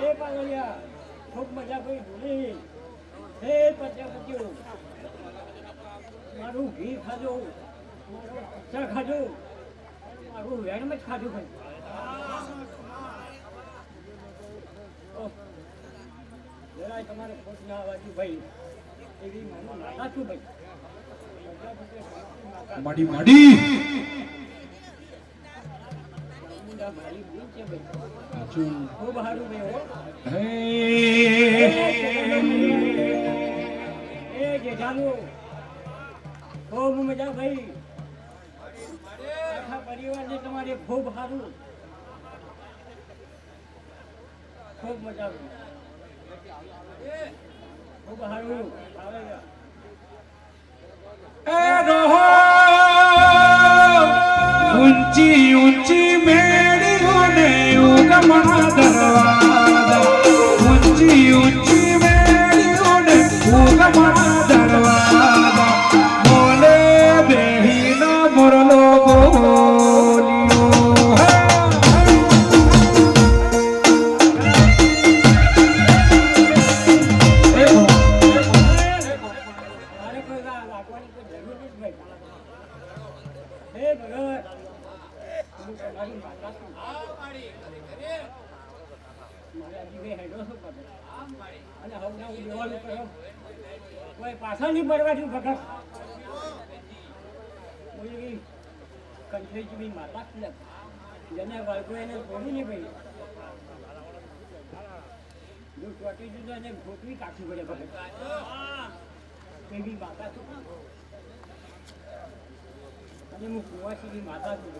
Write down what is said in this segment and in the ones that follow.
એ પાગલિયા ખૂબ મજા કરી ભૂલી હે પચ્યું મારું ઘી ખાજો મારું પચ્ચા ખાજો મારું વેણમ જ ખાજો ભાઈ જરાય તમારે ખોટ ના આવવાથી ભાઈ એવી મને નાતા છું ભાઈ માડી માડી મારી ભૂલ છે ભાઈ સાચું ખૂબ સારું ભાઈ હે એ જેઠાનું ખૂબ મજા ભાઈ આખા પરિવારને તમારે ખૂબ સારું ખૂબ મજા ખૂબ સારું આવે એ રહો ઊંચી ઊંચી મેડીઓને ઉગમણા દરવાજા ઊંચી ઊંચી મેડીઓને ઉગમણા દરવાજા બોલે બેહીનો મુરલો બોલ્યો પાછા નહીં પડવાથી ભગત કંઠી જેવી માતા જેને બાળકો એને છોડી નહીં ભાઈ જો ચોટી જુદો એને ગોઠવી કાઢવી પડે ભગત એવી માતા છું અને હું કુવાસીની માતા છું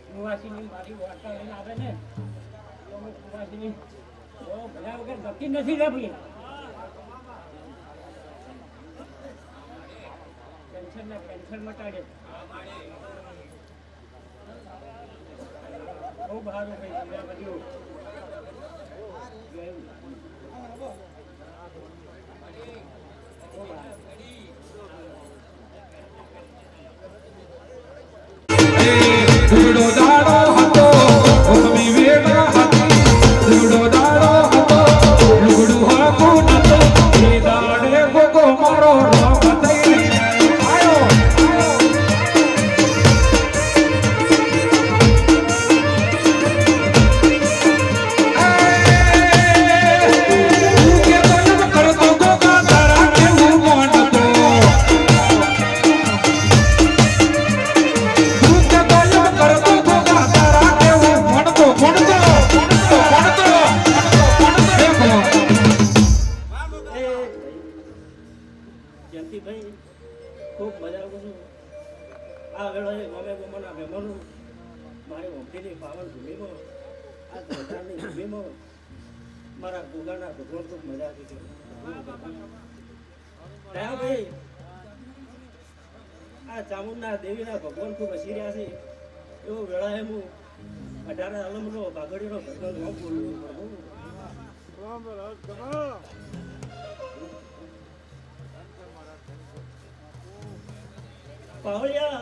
કુવાસીની મારી વાર્તા લઈને આવે ને તો હું કુવાસીની બધા વગર ગતિ નથી રે ભાઈ ટેન્શન મટાડે ખૂબ સારું ભાઈ તમે બધું દુડો દાડો હતો ઓમી વેડા હતી દુડો દાડો હતો લુગડું હાકું નતો એ દાડે ગોગો મારો રોગ થઈ આયો કે તને કરતો ગોગા તારા કેવું મોંડતો જયંતિભાઈ ખૂબ મજા આવું છું આ વેળાએ મમે મમના મહેમાનો મારી ઓફીની પાવન ભૂમિમાં આ ધોધાની ભૂમિમાં મારા ગોગાના ભગવાન ખૂબ મજા આવી છે ભાઈ આ ચામુંડા દેવીના ભગવાન ખૂબ હસી રહ્યા છે એવો વેળાએ હું 18 આલમનો બાગડીનો ભગવાન નામ બોલું પાવળિયા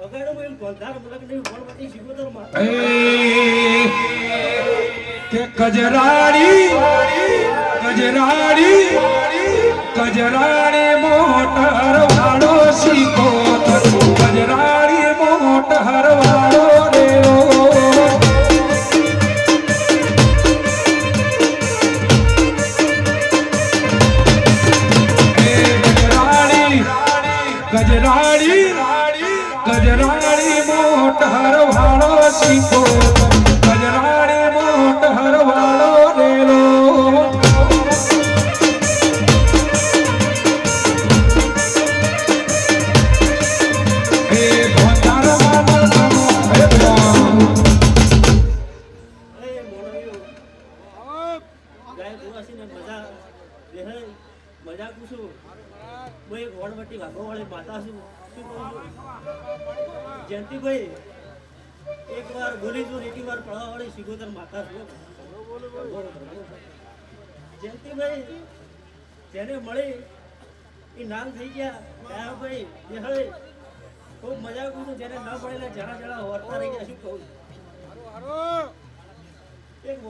વગાડો એમ ગોંધાર મલકની વણવટી શિકોતરમાં કે કજરાડી મોટર વાળો શીખો કજરાડી મોટર વાળો રેલો ગજરાડી મોટર વાળો શીખો ગજરાડી મોટર વાળો રેલો એ ભોતાર માનો હે ભગવાન એ મોણિયો ગાય દુવાસીને મજા દેહે મજા કુછું હું એક વણવટી વાઘોવાળી માતા છું શું કહું છું જયંતિભાઈ એક વાર બોલી છું એક વાર પડાવાળી શિકોતર માતા છું જયંતિભાઈ જેને મળી એ નામ થઈ ગયા ભાઈ દેહળે ખૂબ મજા કરું છું જેને ન મળેલા જણા જણા વર્તા રહી ગયા શું કહું એ ભોતાર માનો હે ભગવાન જયંતિભાઈ એક વાર બોલી છું એક વાર પડાવાળી શિકોતર માતા છું જયંતિભાઈ જેને મળી એ નામ થઈ ગયા ભાઈ ભાઈ ખૂબ મજા કરું છું જેને ન મળેલા જણા જણા વર્તા રહી ગયા શું કહું.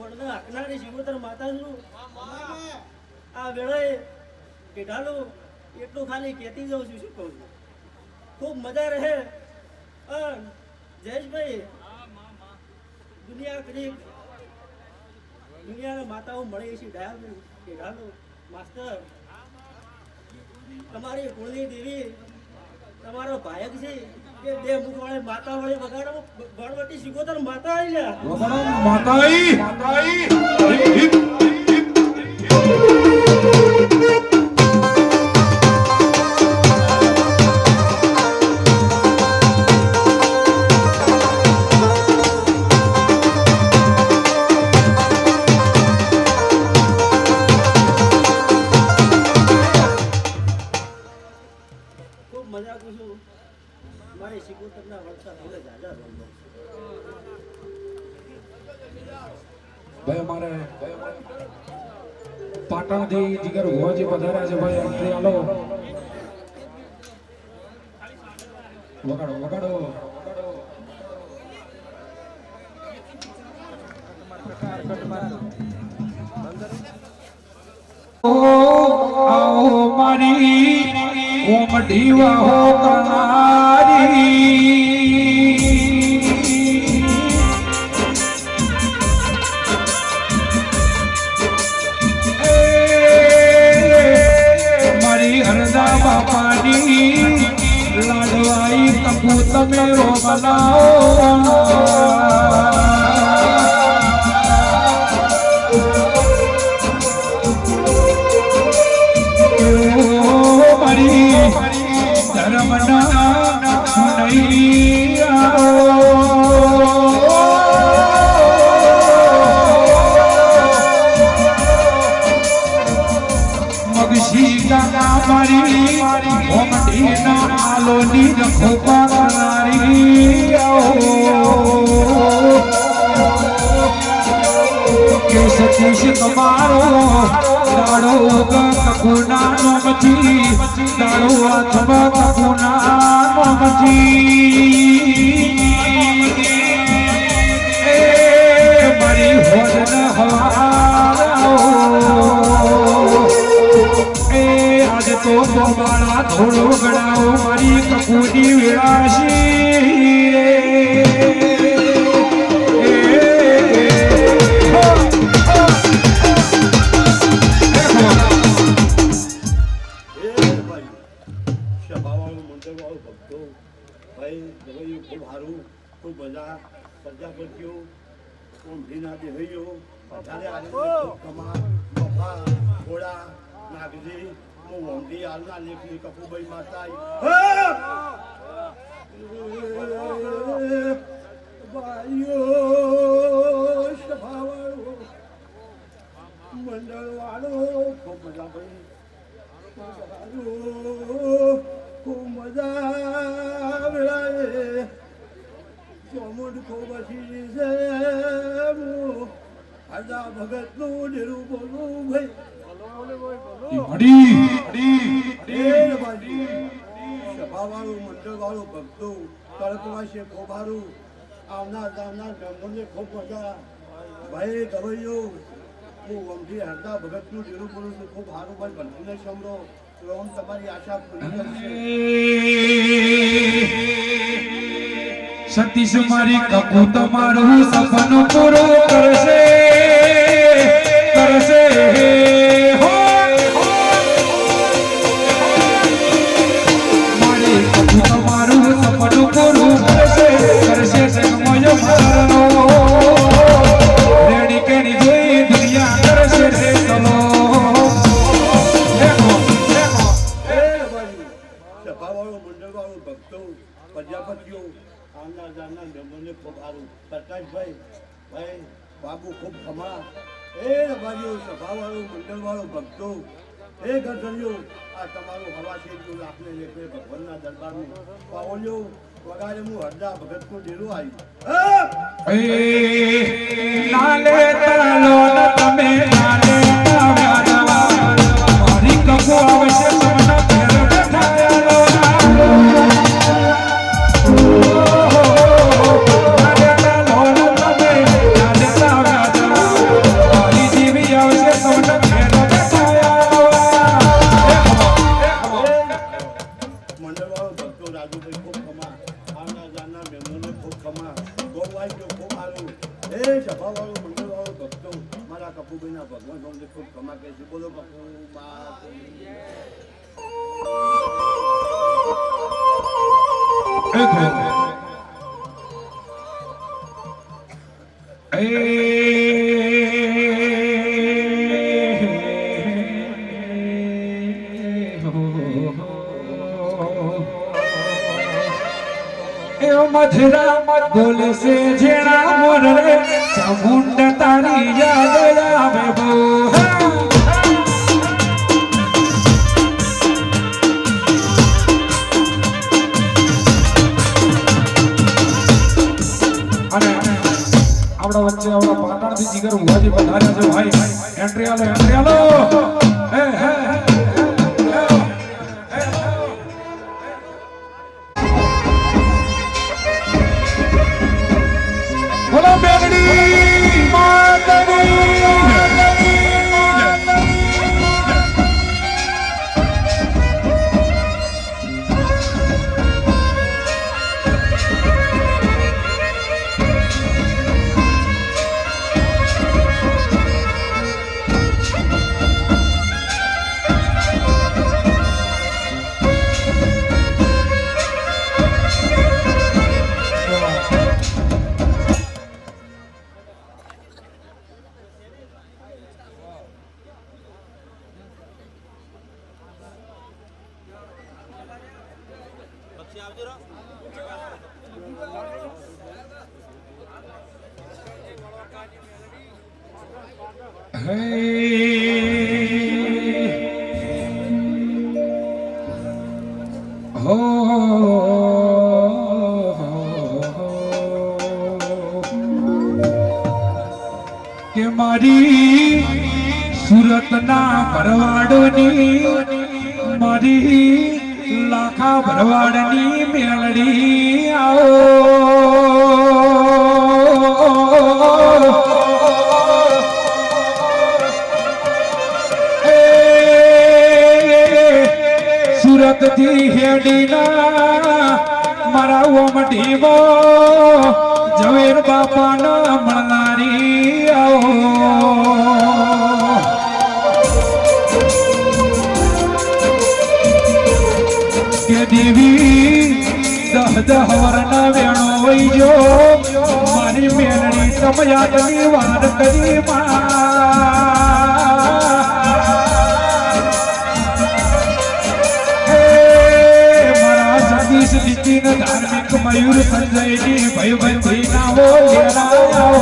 ગોળને આખનારી શિવોતર માતા છું આ વેળાએ કેઢાલો એટલું ખાલી કહેતી જાઉં છું શું કહું છું ખૂબ મજા રહે જયેશભાઈ દુનિયા કરી દુનિયાના માતાઓ મળે છે ડાયા કેઢાલો માસ્ટર તમારી કુળની દેવી તમારો ભાયક છે કે બે મુખ વાળી માતા વાળી વગાડો ગણવટી શિકોતર માતા આવી લ્યા માતાઈ ખૂબ મજા કરું છું મારી શિકોતરના વળતા થોડે જાજા રંગો ભાઈ અમારે પાટણથી જીગર હોજી પધાર્યા છે ભાઈ એન્ટ્રી આલો વગાડો વગાડો આવો મારી કોમડી વાહો કનારી મારી હરદા બાપાની લાડવાઈ કપૂ તમે રો બનાવો મગશી કાકા મારી ઓમડી ના આલોની રખોપા કરનારી કે સતીશ તમારો દાડો કકુના નો મચી દાડો અથવા કકુના નો મચી એ મારી હોદન હવારાઓ એ આજ તો ગોમાળા થોડો ગણાવો મારી કકુની વિળાશી ખૂબ સારું ખૂબ બધા પ્રજાપતિઓ ઊંધીના દેહૈયો વધારે કમા બફા ઘોડા નાગજી હું ઊંધી હાલના લેખની કપુભાઈ માતા ભાઈઓ સભાવાળો મંડળ વાળો ખૂબ મજા પડી ખૂબ મજા વેળાએ ચોમુંડ ખોબસી છે હું હરદા ભગતનું ડેરું બોલું ભાઈ સભાવાળું મંડળવાળું ભક્તો તળકવા છે ખોબારું આવનાર જાવનાર બ્રાહ્મણને ખૂબ મજા ભાઈ ગવૈયો હું અમથી હરદા ભગતનું ડેરું બોલું છું ખૂબ સારું ભાઈ ભક્તિને સમરો રોમ તમારી આશા પૂરી કરશે સતીશ મારી કપુ તમારું સપનું પૂરું કરશે કરશે મારી કપુ તમારું સપનું પૂરું કરશે કરશે સમય મારનો રેડી કેની જોઈ દુનિયા કરશે રે ચલો સભાવાળો મંડળવાળો ભક્તો પ્રજાપતિઓ આવનાર જાણનાર બ્રહ્મને ખૂબ સારું પ્રકાશભાઈ ભાઈ બાબુ ખૂબ ખમા એ રબારીઓ સભાવાળો મંડળવાળો ભક્તો એ ગઢલિયો આ તમારું હવા છે જો આપને લેખે ભગવાનના દરબારનું પાવલિયો વગાડે હું હરદા ભગતનું ડેરું આવ્યું નાલે તાલો તમે નાલે મારી કપુ આવશે તમને ફેર બેઠાયા લો સભાવાળો મંડળવાળો ભક્તો મારા કપુભાઈના ભગવાન નામને ખૂબ ક્ષમા કહે છે. બોલો કપુબા. મધુરા મત બોલે છે જેણા મોર રે ચામુંડ તારી યાદ આવે બો. અને આપણા વચ્ચે આપણા પાટણથી જીગર ઉવાજી પધાર્યા છે ભાઈ. એન્ટ્રી આલો એન્ટ્રી આલો. હે હે બોલો બેગડી માતની. કે મારી સુરતના ભરવાડની મારી લાખા ભરવાડની મેલડી આવો. સુરત થી હેડીના મારા ઓમઢીમો ઝવેર બાપાના મળનારી આવો. કે દેવી દહ દહ વરના વેણો વૈજો મારી મેલડી સમયાતની વાત કરી ધાર્મિક મયુર સંજયજી ભયબંધી ના હો લેરાઓ.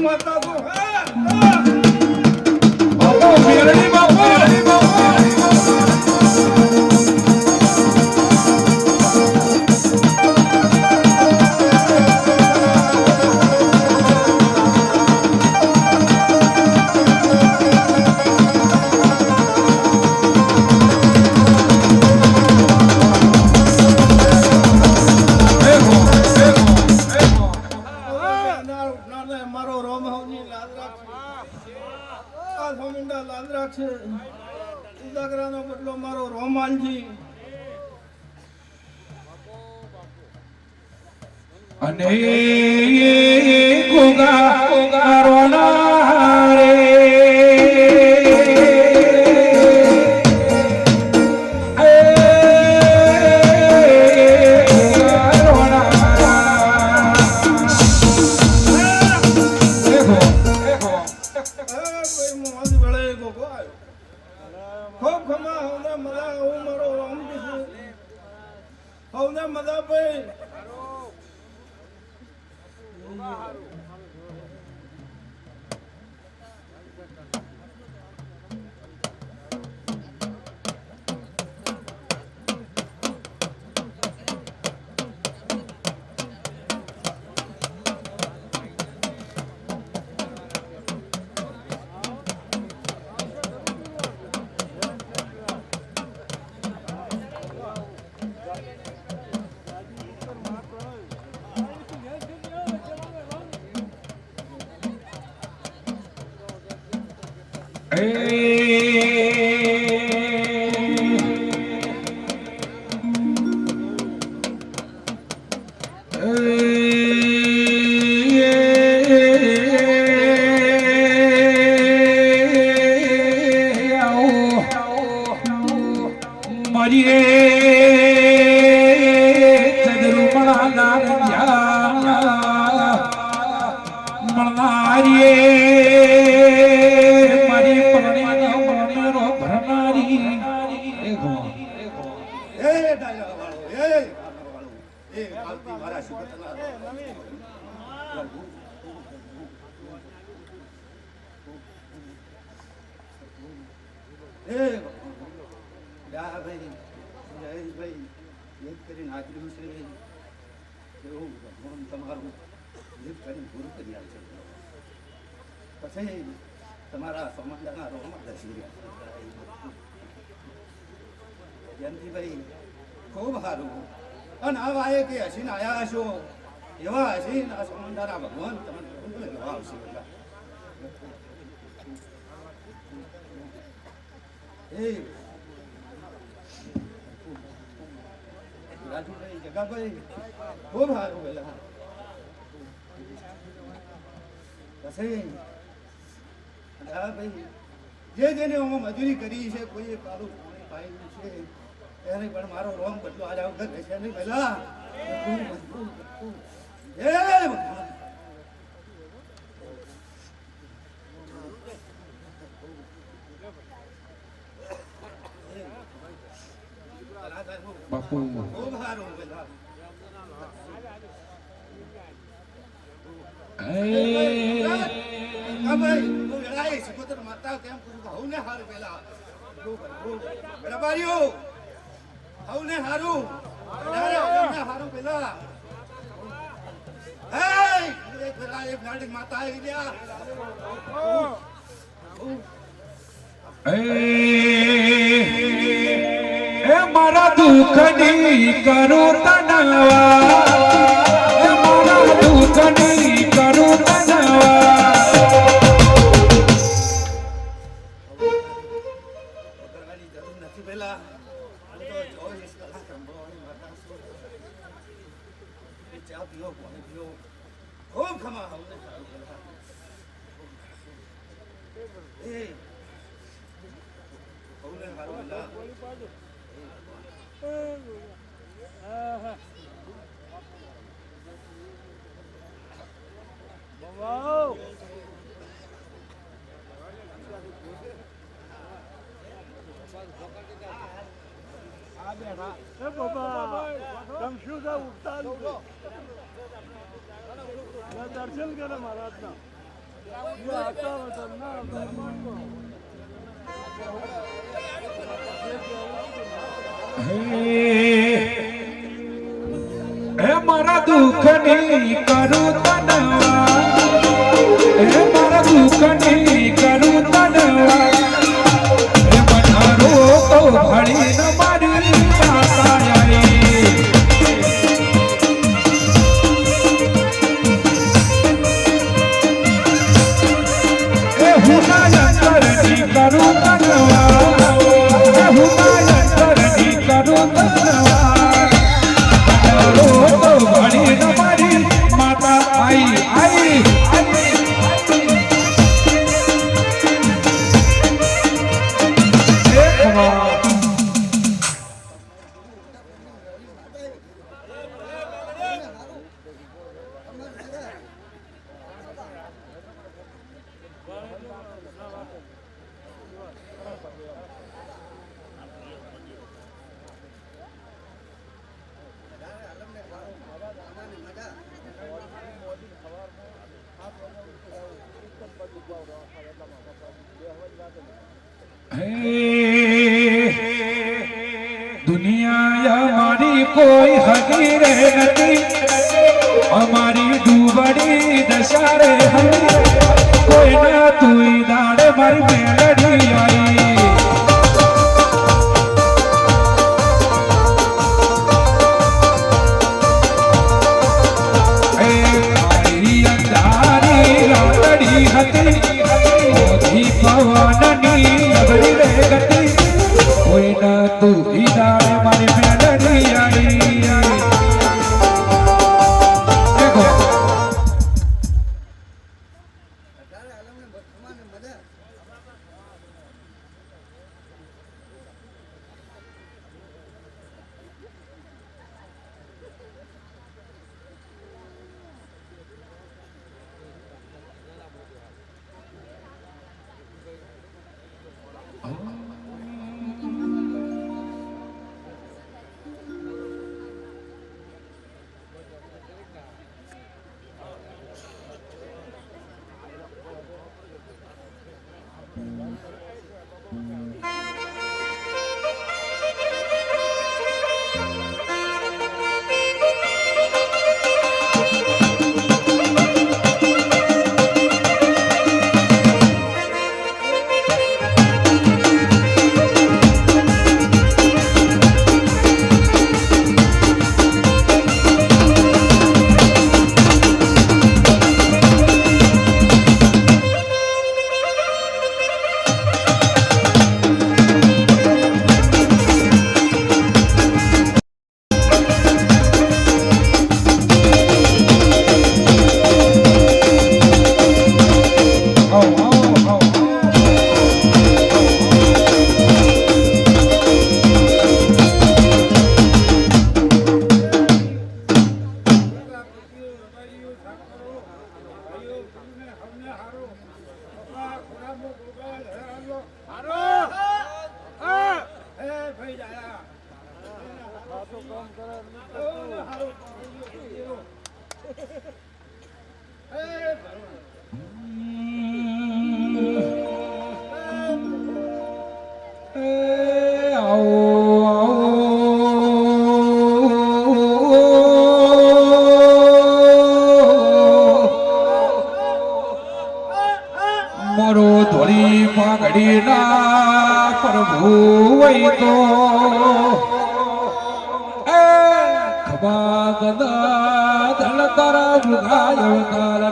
માતા તો બદલો મારો રોમાનજી અને ગોગા રોના રે એ ચંદ્રુમણા નારંજા મળનારી મારી પરણીનો પરણીનો ભરનારી ડાયરા વાળો એ આવતી મારા સુગતના ભાઈ જયેશભાઈ એક કરીને આપ્યું છે એવું ભગવાન તમારું એક કરીને પૂરું કરી આપશે પછી તમારા સમાજના રોમાં દસી રહ્યા જયંતિભાઈ ખૂબ સારું અને આવા એ કે હસીને આવ્યા છો એવા હસીને આ સમાજના ભગવાન તમને જોવા આવશે રાજુભાઈ જગાભાઈ ખૂબ સારું પેલા પછી ભાઈ જે જેને હું મજૂરી કરી છે કોઈએ કાળું પાણી પાયું છે ત્યારે પણ મારો રોમ બદલો આ વગર રહેશે નહીં પેલા બાપુ ખૂબ સારું પેલા માતા કેમ કહું ને હારું પેલા હારું ને હારું હારું પેલા એક માતા આવી ગયા એ મારા દુઃખની કરું તનવા એ મારા દુઃખની કરું તનવા જરૂર નથી પેલા તો 24 કલાક સંભળવાની માતા ચા પીઓ પાણી પીઓ ખૂબ ખમા હું સારું પેલા એ હવને સારું પેલા દર્શન કરે મહારાજના હે મારા દુઃખની કરું તનવા હે મારા દુઃખની કરું તનવા હે મનારો તો ભળી ન મારી માતા આવી હે હુના અંતરની કરું તનવા હે હુના અંતરની કરું તનવા ભણી ન મારી માતા આઈ આઈ दुनिया हमारी कोई हकी रे नती हमारी डूबड़ी दशा रे कोई ना तू दाड़े मारी मेलड़ी आई अंधारी हती पवननी नगरी रे गती कोई ना तू दाड़े मारी मेलड़ी आई देखो જાવું હોય તો એ ખબા ગદા ધળ તારા મુખાય અવતાર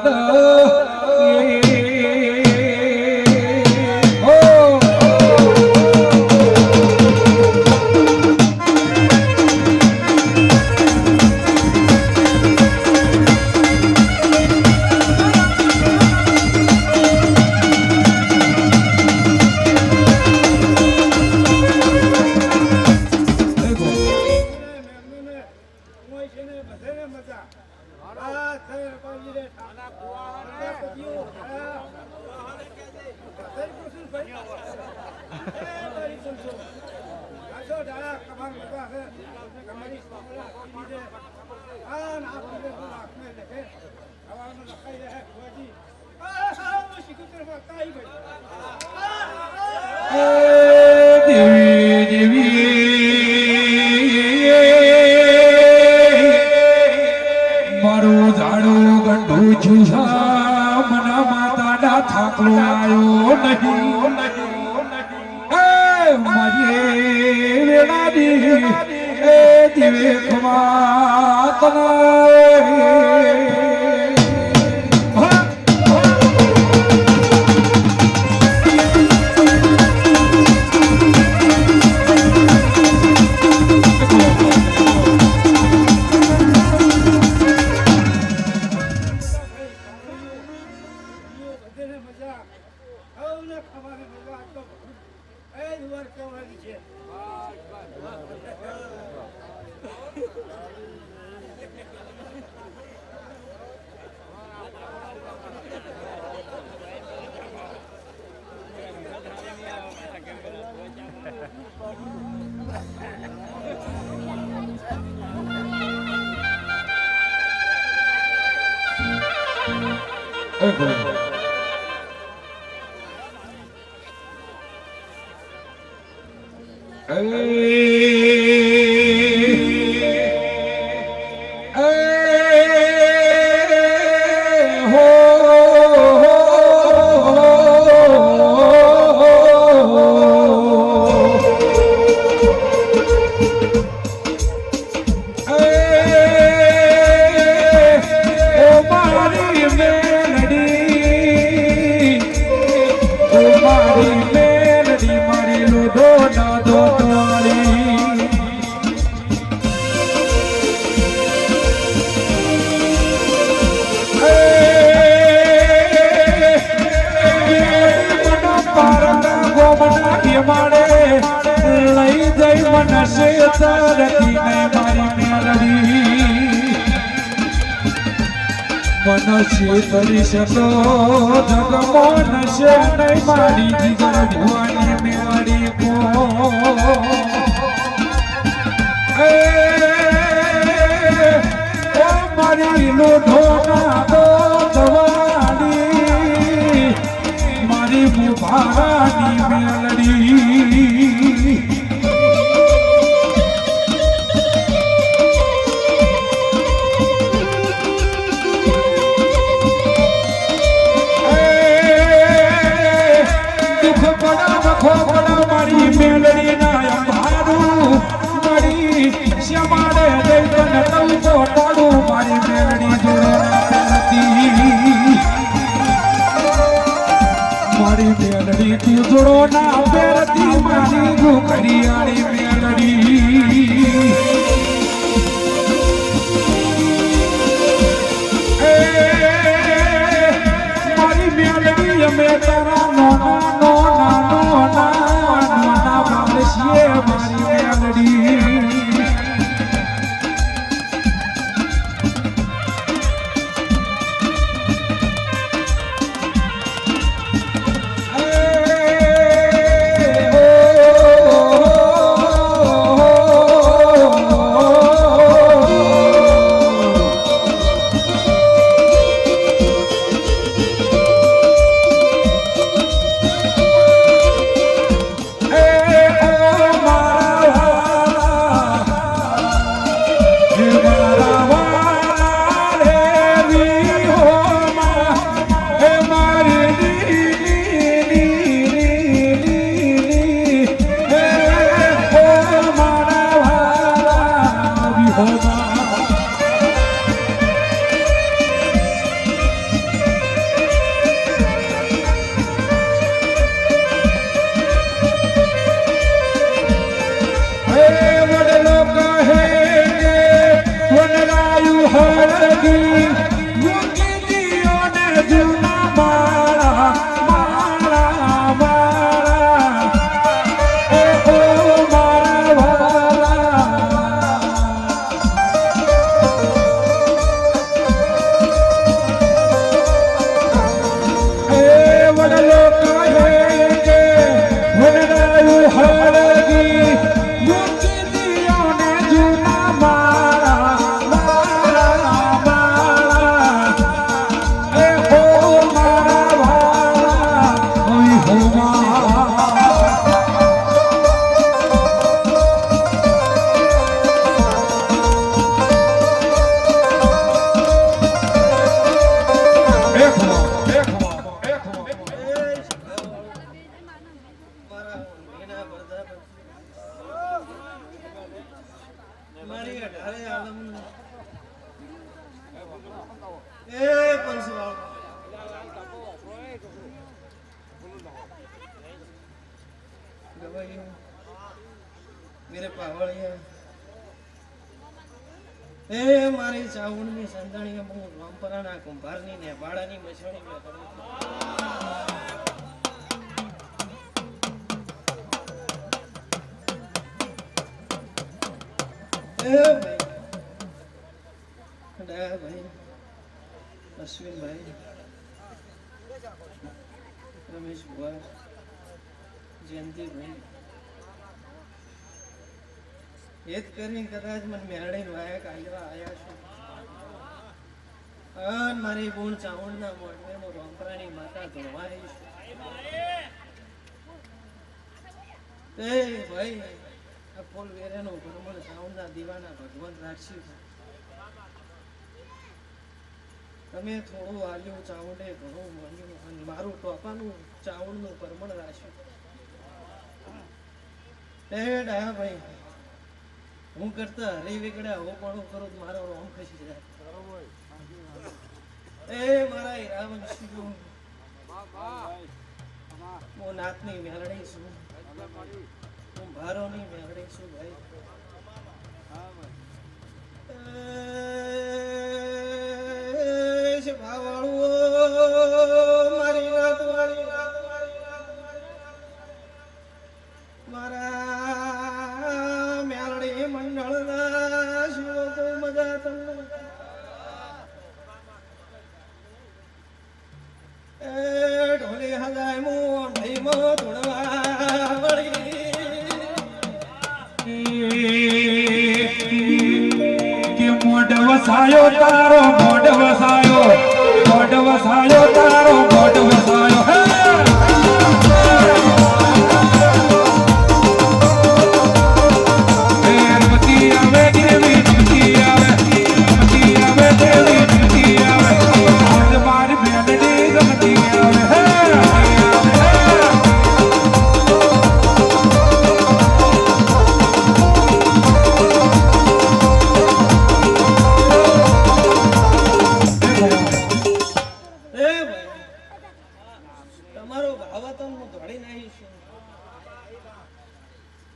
મારું ઝાડું ગંઢું છુસા મના માતાના થાકલો આવ્યો નહીં મારી વેળાની એ દિવે લઈ જઈ મનસે તરતી મારી મેલડી મનસે તરી શકો જગમો નશે નહીં મારી જીગર ભુવાની મેલડી કો મારી લોઢો ના દો દવાની મારી મુભાની મેલડી મારી મેલડી ના અંધારું મારી શ્યામાડે દૈતન તવકો તાળું મારી મેલડી જોડે નથી મારી મેલડી તું જોડો ના પહેરતી મારી ઘુકરિયાળી મેલડી મારી મેલડી અમે તારા નોના નોના નોના નોના લગી મૂકી દિયો ને જૂના માળા માળા માળા એ ઓ મારા વાલા એ વડલો કહે કે વડલાયું હળગી મૂકી દિયો ને જૂના માળા માળા માળા એ હો મારા વાલા ઓય હો મારા એના બધા મારી અઢારે આલમ એ પંચવાળ ગવાઈઓ મેરે પાવળિયા એ મારી ચાવણની સંતાણીએ હું રામપરાના કુંભારની ને ભાડાની મછણી મેં ભાઈ અશ્વિનભાઈ રમેશ ભુવા જયંતિભાઈ હેત કરીને કદાચ મને મેળીને વાયક આવ્યા છે અન મારી ગુણ ચાવણના મોઢે હું રોંપરાની માતા ધોવાઈ છું એ ભાઈ આ ફૂલ વેરેનો ભરમણ ચાવણના દીવાના ભગવાન રાખશી તમે થોડું આલ્યું ચાવડે ઘણું મળ્યું અને મારું ટોપાનું ચાવણનું પરમણ રાખ્યું એ ડાયા ભાઈ હું કરતા હરી વેગડા હું પણ કરું મારો રોમ ખસી જાય એ મારા હીરાવંશીઓ હું નાથની મેળડી છું હું ભારોની મેળડી છું ભાઈ મારી નાથ મારા મેળડી મંડળના શિવો તો મજા તમને એ ઢોલી હજાય મો ભઈમો ધોળવા કે મોઢ વસાયો તારો મોઢ વસાયો તારો મોઢ વસાયો હે રમતી આવે દેવી રમતી આવે દેવી રમતી આવે આજ મારી મેલડી રમતી આવે હે તમારો ભાવ તો હું ધોડી નાખી છું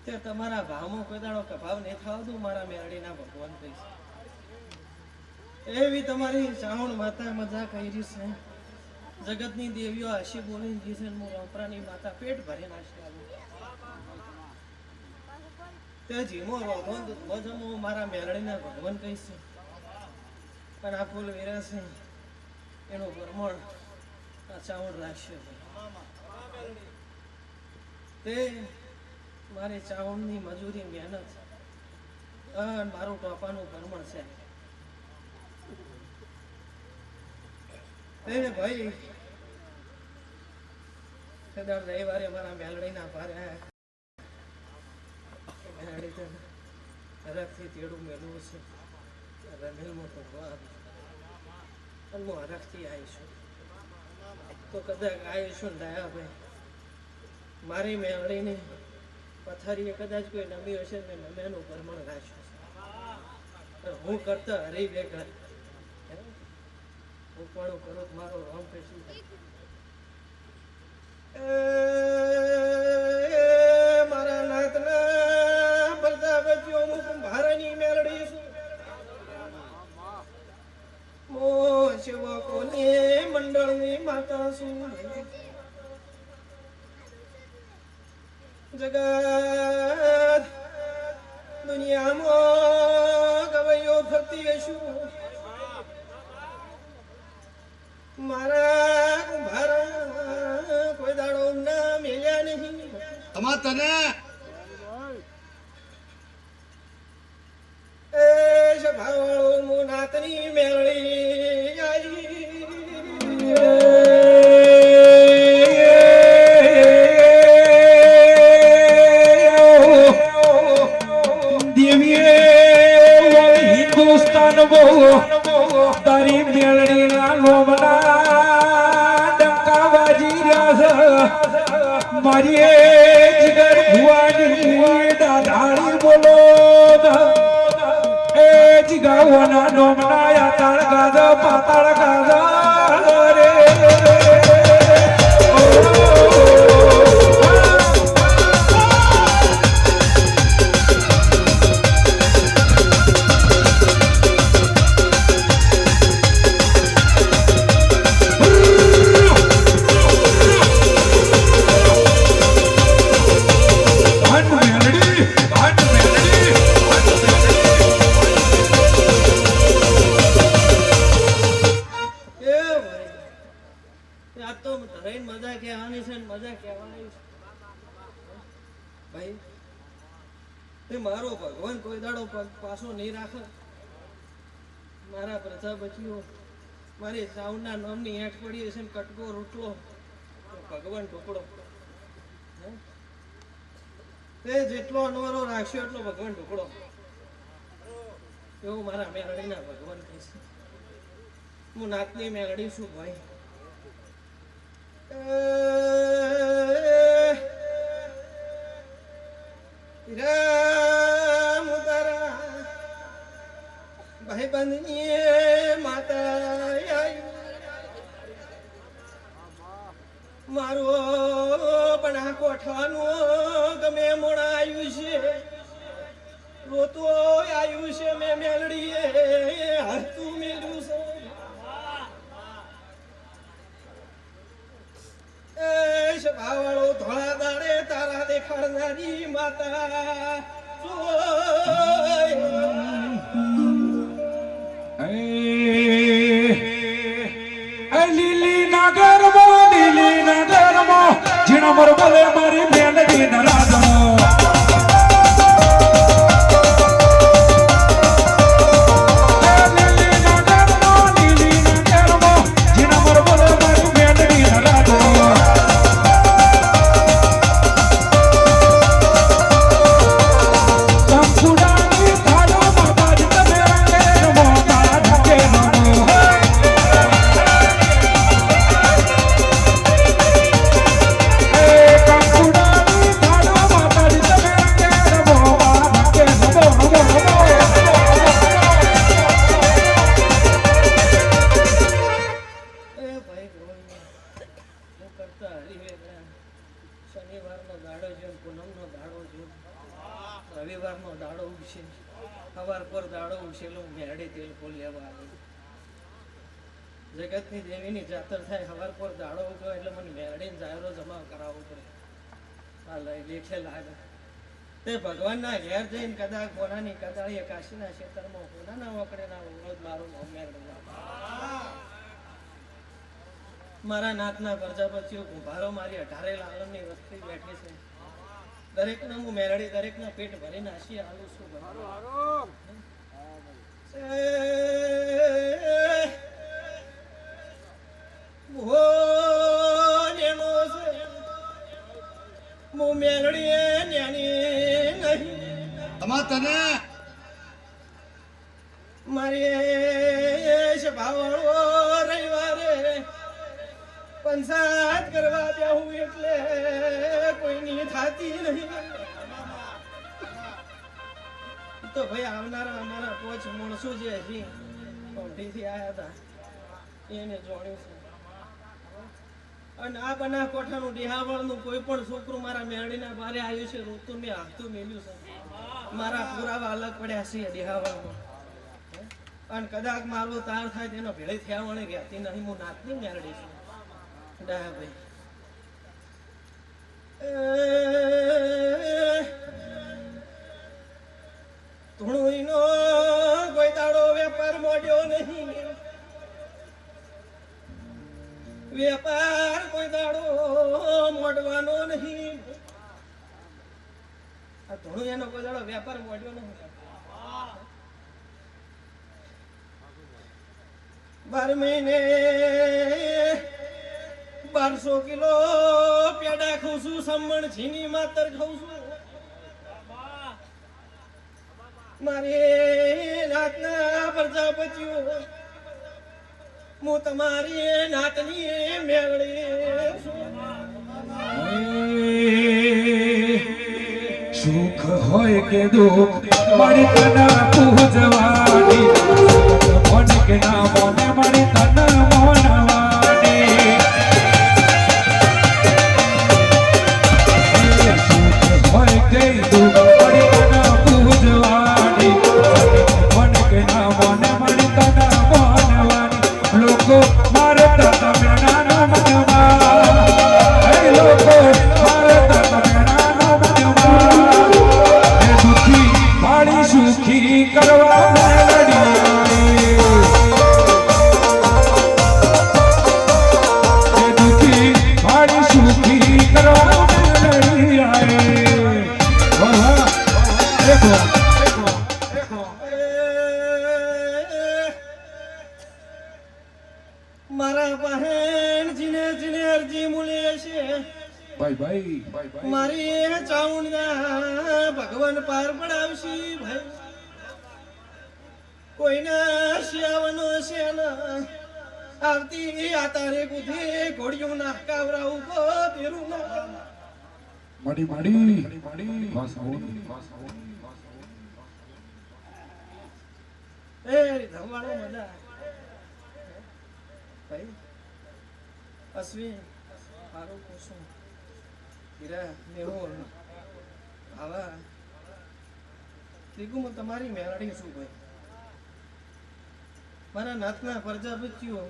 તે તમારા ભાવમાં કોઈ દાડો કભાવ નહીં થવાતું મારા મેરડીના ભગવાન કહીશ એવી તમારી ચાવણ માતા મજા કરી છે જગતની દેવીઓ આશી બોલી છે હું રોંપરાની માતા પેટ ભરી નાખી તે જીમો રોધો મારા મેરડીના ભગવાન કહીશ પણ આ ફૂલ વેરા છે એનું ભ્રમણ આ ચાવણ રાખશે તે મારી ચાવણની મજૂરી મહેનત અને મારું ટોપાનું ભ્રમણ છે તે ભાઈ દર રવિવારે મારા મેલડીના ભારે મેલડી હરખથી તેડું મેળવું છે રમેલમાં ભગવાન અને હું હરખથી આવીશું તો કદાચ આવીશું ને ડાયા ભાઈ મારી મેળડીની પથારીએ કદાચ કોઈ નમી હશે ને નમ્યાનું ભ્રમણ રાખ્યું છે હું કરતા હરી બેગા હું પણ કરું મારો રામ કશું મારા નાથના બધા બચ્યો હું ભારાની મેળડી છું જગત દુનિયામાં ગવૈયો ફરતી હશું મારા કુંભારા કોઈ દાડો ના મેલ્યા નહીં તમાર તને એ સભાવાળો મુ નાતની મેળડી આવી હિન્દુસ્તાન બહુ તારી મેળડી ના લોમના ડંકા વાજી રહ્યા છે મારી જીગર ભુવાની દાઢાળી બોલો એ જીગાઓના નોમના યાતાળ ગાજા પાતાળ ગાજા રે ભાઈ તે મારો ભગવાન કોઈ દાડો પાછો નહીં રાખે મારા પ્રજાપતિઓ મારી સાઉના નામની હેઠ પડી હશે ને કટકો રોટલો ભગવાન ટુકડો તે જેટલો અનવરો રાખશો એટલો ભગવાન ટુકડો એવું મારા મેલડીના ભગવાન કહેશે હું નાતની મેલડી છું ભાઈ રામ તારા ભાઈ બંધની માતા મારો પણ આ કોઠાનું ગમે મોડા આવ્યું છે રોતો આવ્યું છે મેં મેલડીએ હાથું મેળ્યું છે સભાવાળો ધોળા દાડે તારા દેખાડનારી માતા લીલી નગરમાં જીણા મરબલે મારી મેલડી નરાજમાં શનિવારનો દાડો છે પૂનમનો દાડો છે રવિવારનો દાડો ઉગશે સવાર પર દાડો ઉગશેલો મેરડી તેલ ફૂલ લેવા આવી જગતની દેવીની જાતર થાય સવાર પર દાડો ઉગો એટલે મને મેરડીને જાયરો જમા કરાવવો પડે આ લેખે લાગે તે ભગવાનના ઘેર જઈને કદાચ કોનાની કદાળીએ કાશીના ક્ષેત્રમાં કોનાના વકડેના રોજ મારું નામ મેરડી મારા નાતના પ્રજાપતિઓ કુંભારો મારી 18 લાલનની વસ્તી બેઠી છે દરેકને હું મેરડી દરેકના પેટ ભરીને આશી આલું છું હું મેરડીએ ન્યાની નહીં તમાર તને મારી સભાવાળો રવિવારે પંચાયત કરવા જાઉં એટલે કોઈની થાતી નહીં તો ભાઈ આવનારા અમારા પોચ માણસો જે હજી પૌઢીથી આવ્યા હતા એને જોડ્યું છે અને આ બના કોઠાનું ડિહાવળનું કોઈ પણ છોકરું મારા મેરડીના બારે આવ્યું છે રોતું મેં હાથું મેલ્યું છે મારા પુરાવા અલગ પડ્યા છે ડિહાવળમાં અને કદાચ મારો તાર થાય તેનો ભેળી થયા વળે ગયા તે નહીં હું નાતની મેરડી છું ભાઈ ધૂણુંનો કોઈ દાડો વેપાર મોડ્યો નહીં, વેપાર કોઈ દાડો મોડવાનો નહીં. આ ધૂણું એનો કોઈ દાડો વેપાર મોડ્યો નહીં. 12 મહિને 1200 કિલો પેડા ખાઉં છું, સમણ છીની માતર ખાઉં છું. મારે નાતના પ્રજાપતિઓ, હું તમારી નાતની મેળડી છું. સુખ હોય કે દુઃખ મારી તને પૂજવાની, મન કે ના મને મારી તને મોનવાની. સુખ હોય કે દુઃખ મારી તને પૂજવાની, મન કે ના મને મારી તને મોનવાની. લોકો મારે તને મેણાનો મનમાં, લોકો મારે તને મેણાનો મનમાં. એ દુઃખી મારી સુખી કરવા મેલડી, એ દુઃખી મારી સુખી કરવા મેલડી આય. વાહ દેખો મારા બહેન જીને જીને અરજી મૂલે છે, ભાઈ ભાઈ ભાઈ મારી ચાઉંડા ભગવાન પાર પડાવશી. ભાઈ કોઈના શિયાવનો છે ના આવતી આ તારે કુધી ઘોડિયું ના કાવરાવું કો તેરું ના માડી માડી માડી એ ધમાડો મજા. ભાઈ અશ્વિન મારું કુસુમ હીરા મેહુલ આવા ત્રિગુમ તમારી મેળડી છું. ભાઈ મારા નાથના પ્રજાપતિઓ,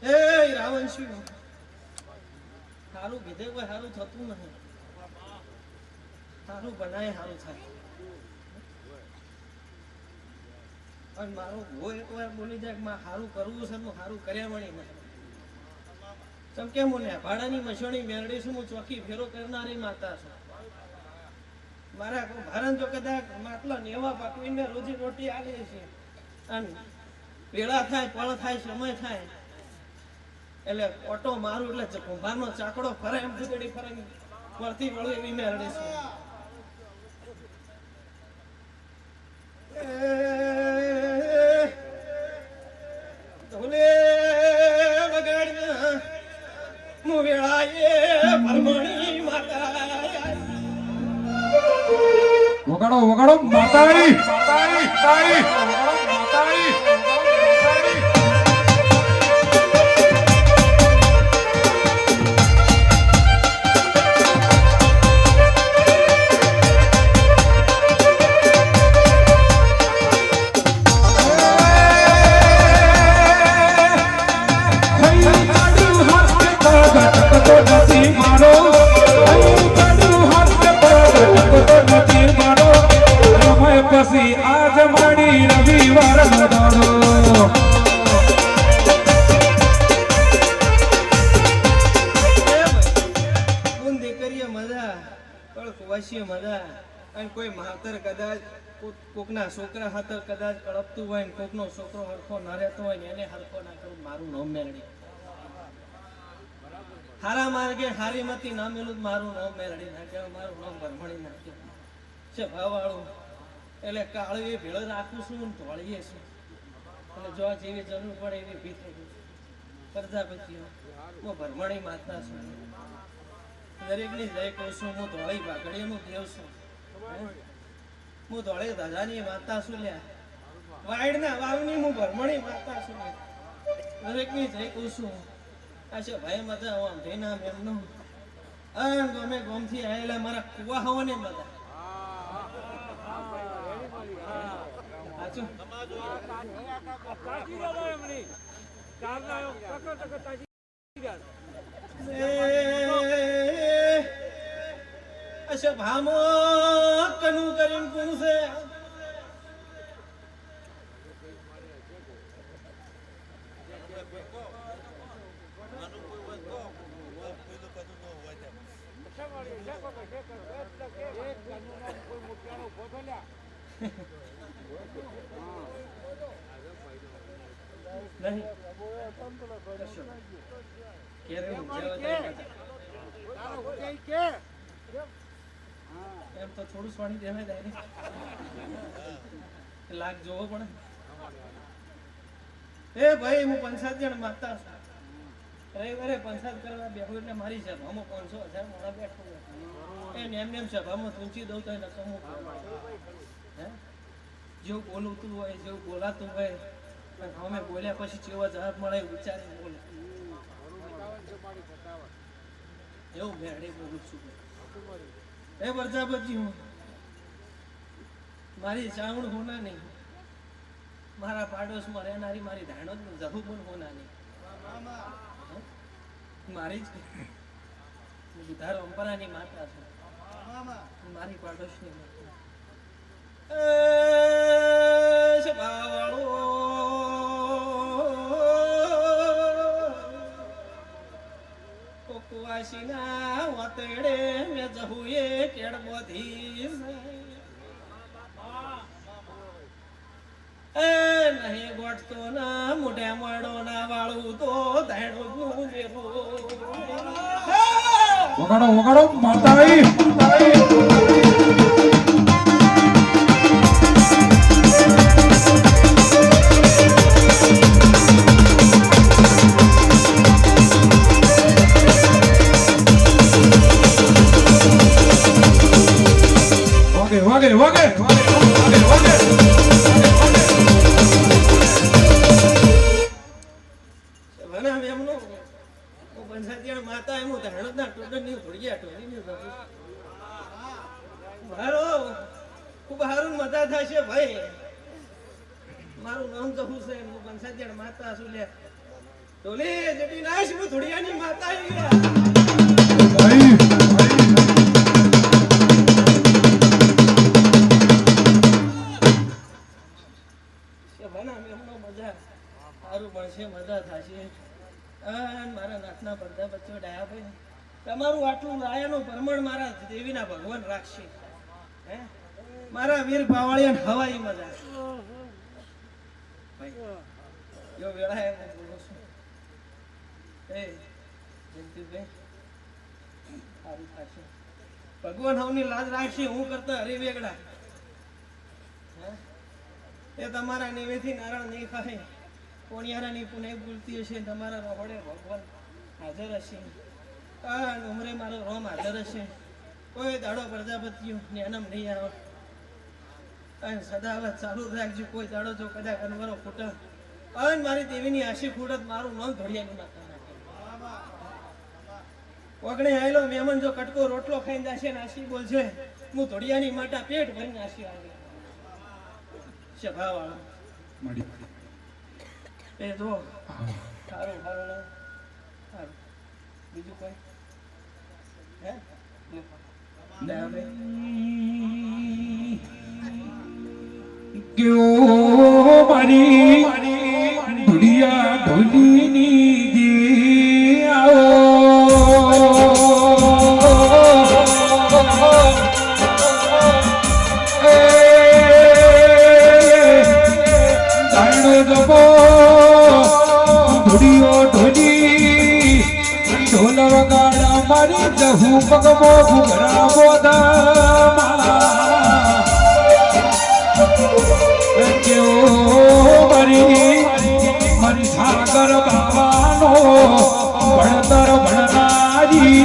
એ રાવણશીઓ, સારું કીધે કોઈ સારું થતું નહીં. સારું બનાય સારું થાય. અને મારો ભો એકવાર બોલી જાય કે મારે સારું કરવું છે, હું સારું કર્યા વળી નહીં. ચમ કે હું ને ભાડાની મસોણી મેળડી છું, હું ચોકી ફેરો કરનારી માતા છું. મારા ભારત જો કદાચ માટલા નેવા પાકવીને રોજી રોટી આલે છે, અને વેળા થાય પળ થાય સમય થાય એટલે ઓટો મારું એટલે કુંભારનો ચાકડો ફરે એમ ભૂતડી ફરે પરથી વળું એવી મેળડી છું. ધોલે વગાડ્યા હું વેળાએ ભરમણી માતા. વગાડો વગાડો માતારી માતારી માતારી માતારી. પછી આજ માડી રવિવાર નો દાડો. બુંદી કરીએ મજા, કળક વાસીએ મજા. અને કોઈ માતર કદાચ કોકના છોકરા હાથર કદાચ કળપતું હોય ને કોકનો છોકરો હરખો ના રહેતો હોય ને એને હરખો ના કરું, મારું નામ મેળડી. હારા માર્ગે હારી મતી ના મેલું મારું નામ મેળડી નાખે, મારું નામ ભરમણી નાખે છે ભાવવાળું. એટલે કાળી ભેળ રાખું છું ને ધોળીએ છું, અને જો જેવી જરૂર પડે એવી ભીત પ્રજાપતિઓ હું ભરમણી માતા છું. દરેકની જય કહું છું, હું ધોળી ભાગડીનું દેવ છું, હું ધોળી ધજાની માતા છું. લ્યા વાયડના વાવની હું ભરમણી માતા છું. દરેકની જય કહું છું. આ છે ભાઈ મજા હું આમ જઈના એમનું અને ગમે ગમથી આવેલા મારા કુવા હોવાને મજા. સાચું અચ્છા ભામો કનું કરીને કોણ છે નહીં કેરે એમ તો થોડું સોની દેવાય જાય ને લાગ જોવો પડે એ ભાઈ હું 5-7 જણ માગતા રવિવારે 5-7 કરવા બેઠો એટલે મારી સભામાં 500,000 મારા બેઠો એ નેમ સભામાં ઊંચી દઉં તો નકમું હે જેવું બોલતું હોય જેવું બોલાતું હોય પણ અમે બોલ્યા પછી જેવો જવાબ મળે વિચારી બોલે એવું મેળે બોલું છું એ પ્રજાપતિ હું મારી ચાવણ હોના નહીં મારા પાડોશમાં રહેનારી મારી ધાણો જ જહુ પણ હોના નહીં મારી જ બુધાર અંપરાની માતા છે મારી પાડોશની માતા સભાવાળો કોકવાસીના વાતડે મે જહુએ કેડમોધી એ નહીં ગોઠતો ના મોઢે મળો ના વાળું તો ધાણો નું મેરું વગાડો માતાઈ વાગે માતા એમ ધાણો ના ટોડર ની ભોળિયા ટોરી ને મારો ખૂબ હારું મજા થશે ભાઈ મારું નામ તો હું છે હું 5-7 જણ માતા છું લે ટોલે જટી નાશ હું થોડિયાની માતા ભાઈ સારું મળશે મજા થશે મારા નાથના પડદા બચ્ચો ડાયા ભાઈ તમારું આટલું રાયાનું પ્રમાણ મારા દેવીના ભગવાન રાખશે હે મારા વીર પાવાળિયા હવાઈ મજા ભાઈ યો વેળા એમ બોલો છું એ જયંતિભાઈ સારું થશે ભગવાન હવની લાજ રાખશે હું કરતા હરિવેગડા એ તમારા નિવેથી નારાયણ નહીં ખાય કોણિયારાની પુને બોલતી હશે તમારા રોહડે ભગવાન હાજર હશે આ ઉમરે મારો રોમ હાજર હશે કોઈ દાડો પ્રજાપતિઓ જ્ઞાનમ નહીં આવે અને સદાવત ચાલુ રાખજો કોઈ દાડો જો કદાચ અનવરો ફૂટા અને મારી દેવીની આશી ફૂટત મારું નામ ઘડિયાની માતા નાખે ઓગણે આવેલો મહેમાન જો કટકો રોટલો ખાઈને જાશે ને આશી બોલશે હું ધોડિયાની માતા પેટ ભરીને આશી આવી સભાવાળો એ જો સારું બીજું કોઈ હે ક્યો મારી દુનિયા ઢોલીની જી આવો મારી જહુ પગમો ઘુઘરા બોધા મારી સાગર બાવાનો ભણતર ભણનારી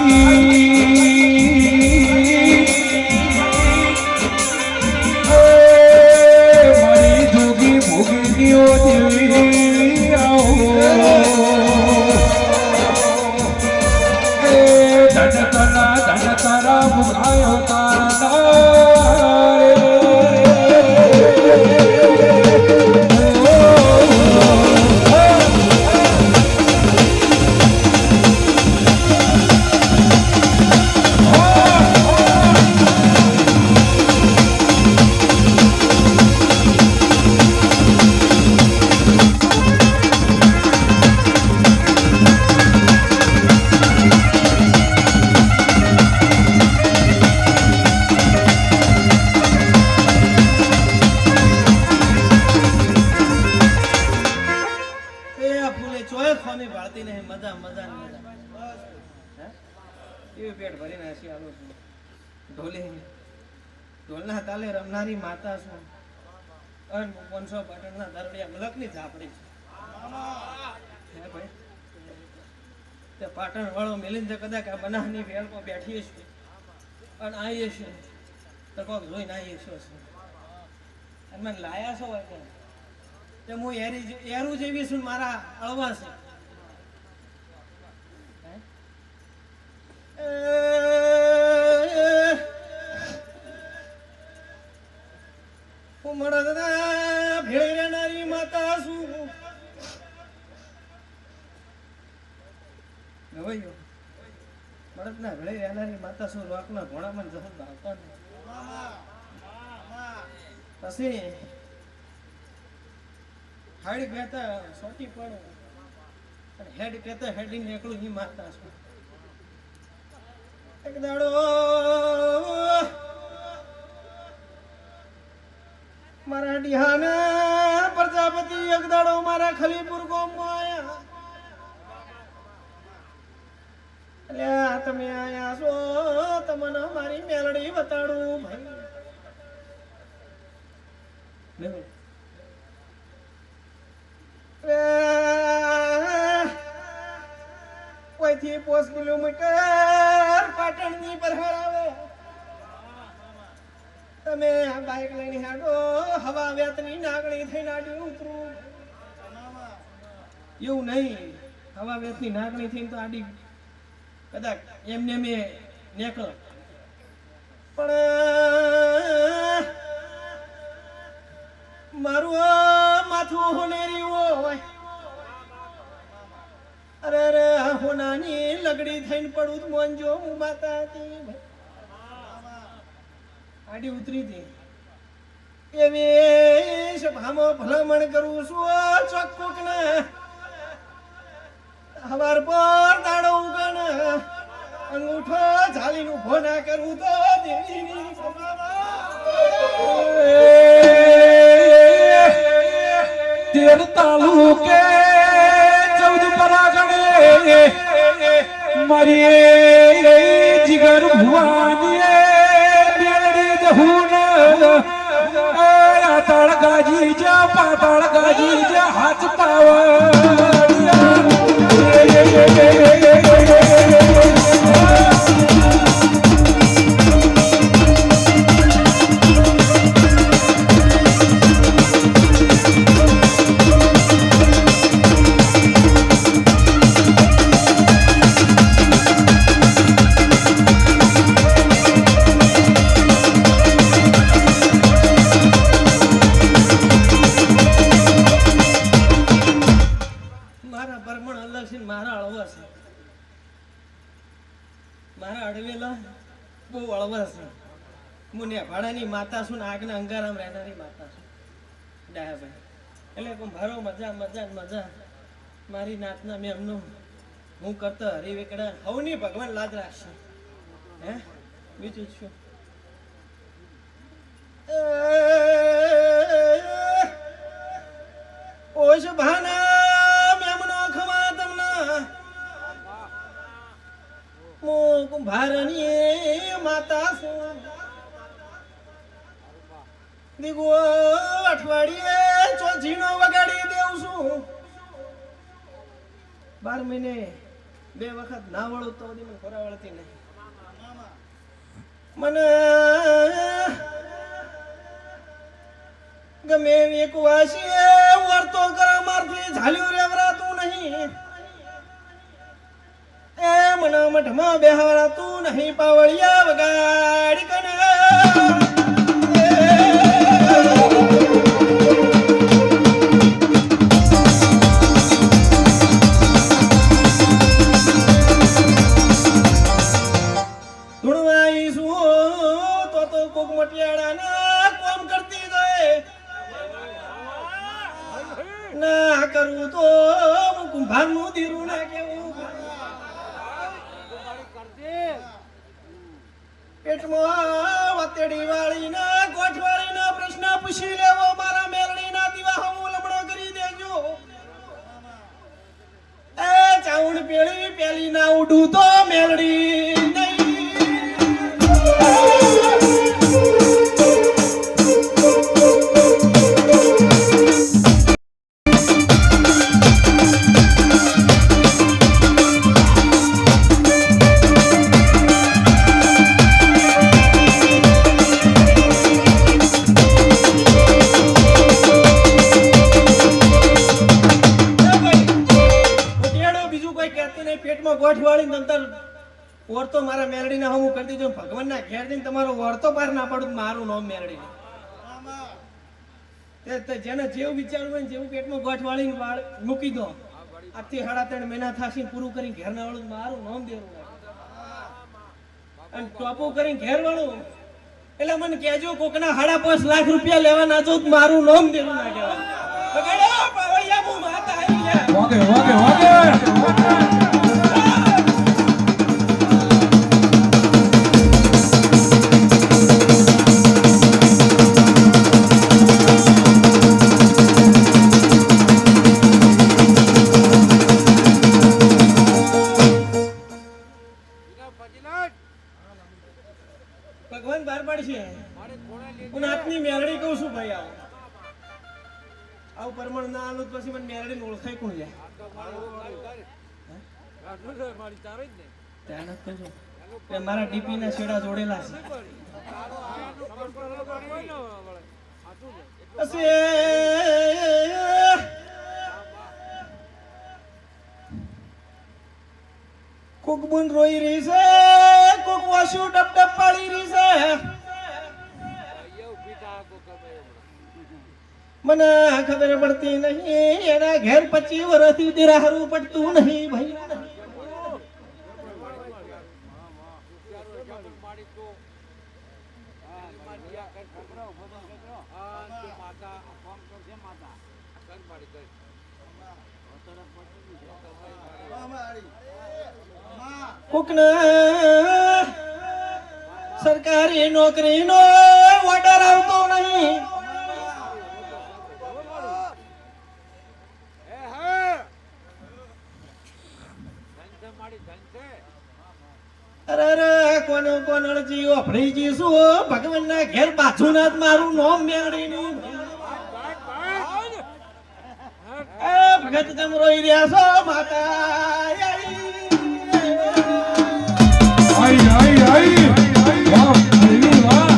મારી જોગી ભોગીઓ દેવી આવો ધન તારા ભુગાયો તારા કેવી પેટ ભરીને હસી આલો છું ઢોલના તાલે રમનારી માતા છું અન 500 પાટણના દરડિયા મલકની ઝાપડી છે હે ભાઈ તે પાટણ વાળો મિલિંદ કદાચ આ બનાવની વેલ પર બેઠી છે અને આવીએ છે તો કોક જોઈને આવીએ છે અને મને લાયા છો હોય તે હું એરું જેવી છું મારા અળવા છે હું મળદના ભેળી રહેનારી માતા છું ગવાયો મળદના ભેળી રહેનારી માતા છું રોકના ઘોડામાં જહન ભાવતા પછી હાડ કહેતા સોટી પડે અને હેડ કહેતા હેડી નીકળું ની માતા છું એક દાડો મારા ડિહાના પ્રજાપતિ એક દાડો મારા ખલીપુર ગામમાં આયા અલ્યા તમે આયા છો તમને મારી મેલડી બતાડું ભાઈ કોઈથી 5 કિલોમીટર પાટણની બહાર આવે તમે બાઈક લઈને હાડો હવા વેતની નાગણી થઈને આડી ઉતરું એવું નહીં હવા વેતની નાગણી થઈને તો આડી કદાચ એમને મેં નીકળ પણ મારું માથું હોનેરી હોય અરે અરે હોનાની લગડી થઈને પડું મોંજો હું માતા હતી આડી ઉતરી હતી એવી સભામાં ભલામણ કરું છું ચોખ્ખું ને હવાર પર દાડો ઉગણ અંગૂઠો ઝાલીને ઉભો ના કરું તો દેવીની તેર તાલુકે 14 પરાગણે મારી જીગર ભુવાની બેલડી દહુન આતાળ ગાજી જા પાતાળ ગાજી જા હાથ મારા પરમણ અલગ છે મારા અળવા છે મારા અડવેલા બહુ અળવા છે મુને ભાડાની માતા છું ને આગના અંગારામ રહેનારી માતા છું ડાયાભાઈ એટલે ભારો મજા મજા મજા મારી નાતના મેં એમનું હું કરતો હરિવેકડા હવની ભગવાન લાજ રાખશે હે બીજું શું ઓશ ભાના મેમનો ખમા તમના મો કુંભારની માતા છું દીગો અઠવાડિયે ચોજીનો વગાડી દેઉં છું 12 મહિને 2 વખત ના વળું તો મને ખોરા વળતી નહીં મને ગમે એવી કુવાસી વર્તો કરા મારથી ઝાલ્યું રેવરાતું નહીં એ મને મઠમાં બેહારાતું નહીં પાવળિયા વગાડી કને ના કરું તો કુંભારનું દીરું ના કેવું પેટમાં વતેડી વાળીના ગોઠવાળીના પ્રશ્ન પૂછી લેવો મારા મેલડીના દીવા હું લમણો કરી દેજો એ ચાઉણ પેલી પેલી ના ઉડું તો મેલડી નહીં ઓર તો મારા મેલડીને હું કરી દીધું ભગવાનના ઘેર જઈને તમારો ઓર તો બહાર ના પડું મારું નામ મેલડી જેને જેવું વિચારવું હોય ને જેવું પેટમાં ગોઠ વાળીને મૂકી દો આજથી 3.5 મહિના થશે પૂરું કરીને ઘેર ના વાળું મારું નામ દેવું અને ટોપું કરીને ઘેર વાળું એટલે મને કહેજો કોકના 5.5 લાખ રૂપિયા લેવા ના જો મારું નામ દેવું ના કહેવાય પાવળિયા હું માતા આવી ગયા વાગે વાગે વાગે ભગવાન બહાર પાડશે હું નાતની મેલડી કહું છું ભાઈ આવું પરમણ ના આલું પછી મને મેલડી ઓળખાય કોણ જાય ત્યાં નથી કહેજો કે મારા ડીપી ના છેડા જોડેલા છે કોક બુન રોઈ રહી છે કોક વાસુ ડબ ડબ પાડી રહી છે મને ખબર પડતી નહીં એના ઘેર 25 વર્ષથી તેરા હારું પડતું નહીં ભાઈ કોકને સરકારી નોકરીનો ઓર્ડર આવતો નહીં અરે કોનો અરજી ઓફળી જીશું ભગવાનના ઘેર પાછું ના મારું નામ મેળવી નહીં ભગત તમે રોઈ રહ્યા છો માતા આઈ આઈ આઈ વાહ દેવી વાહ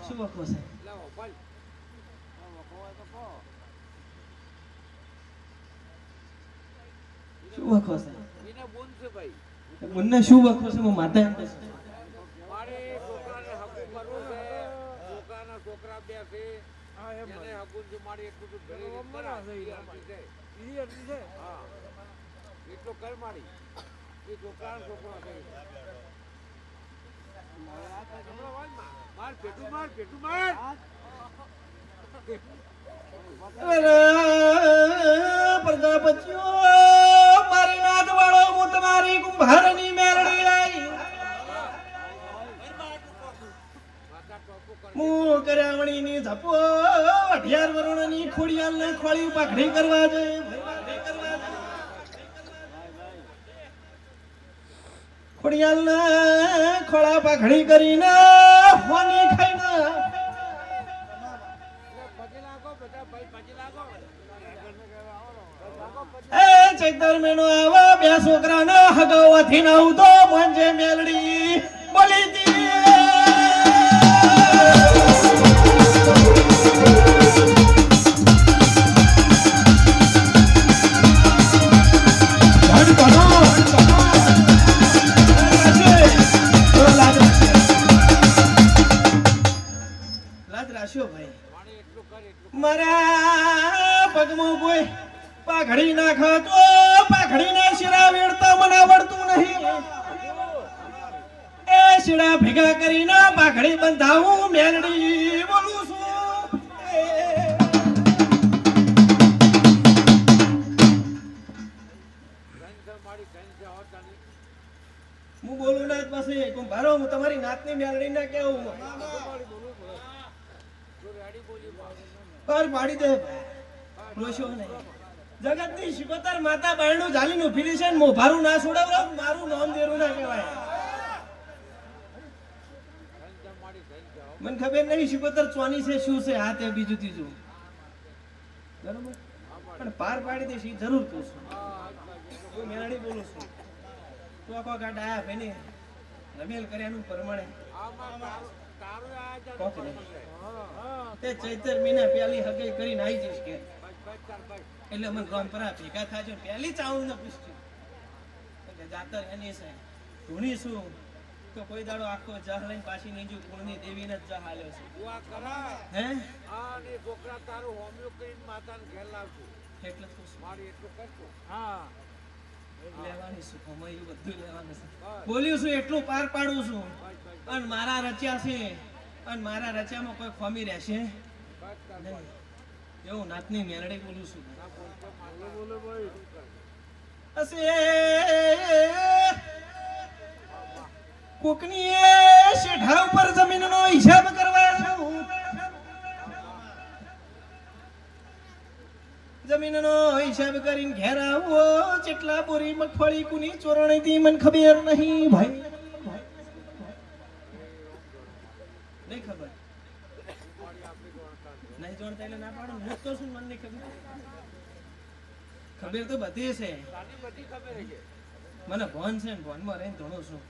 શું વખો છે શું વખો છે મને શું વખો છે હું માતા એમ કહું છું. પ્રજાપતિઓ મારી નાદ વાળો હું તમારી કુંભારની મેળડી લાવી હું કર્યાવણીની ઝપો 18 વરુણની ખોડિયાલને ખોળી પાઘડી કરવા જાય ખોડિયાલને ખોળા પાઘડી કરીને હોની ખાઈને ચૈતર મહિનો આવો 2 છોકરાને હગાવાથી ના આવું તો મંજે મેલડી બોલી દી લાજ રાખ્યો ભાઈ મારા પગમાં કોઈ પાઘડી નાખો તો પાઘડીને શિરા વેડતા મને આવડતું નહીં એ શિરા ભેગા કરીને પાઘડી બંધાવું મેલડી બોલું છું હું બોલું ના પછી કુંભારો હું તમારી નાતની મેલડી ના કેવું પર પાડી દે રોશો નહીં જગતની શિકોતર માતા બાયણું ઝાલીનું ફીરી છે ને મોભારું ના છોડાવ મારું નામ દેરું ના કહેવાય મને ખબર નહીં શિકોતર ચોની છે શું છે આ તે બીજું ત્રીજું બરોબર પણ પાર પાડી દઈશ એ જરૂર કહું છું હું મેલડી બોલું છું તો આખો ગાડ આયા ભાઈને રમેલ કર્યાનું પ્રમાણે કોક નહીં તે ચૈતર મહિના પેલી હગાઈ કરીને આવી જઈશ કે એટલે મને રોમપરા ભેગા થાય છે પહેલી ચાવણ ને પૂછ્યું કે જાતર એની છે ધૂણી શું તો કોઈ દાડો આખો જહ લઈને પાછી નીજુ કુળની દેવીને જ જહ હાલ્યો છે હે એટલે તો શું? લેવાની શું કમાયું બધું લેવાનું છે બોલ્યું છું એટલું પાર પાડું છું અને મારા રચ્યા છે અને મારા રચ્યામાં કોઈ ખોમી રહેશે નહીં. એવું નાતની મેલડી બોલું છું હશે કોકની એ શેઢા ઉપર જમીનનો હિસાબ કરવા જાઉં જમીનનો હિસાબ કરીને ઘેર આવો જેટલા બોરી મગફળી કુની ચોરણી થી મને ખબર નહીં ભાઈ નહીં ખબર નહીં જોણતા એટલે ના પાડો હું તો શું મને નહીં ખબર ખબર તો બધી છે મને ભોન છે ને ભોનમાં રહીને ધોણું છું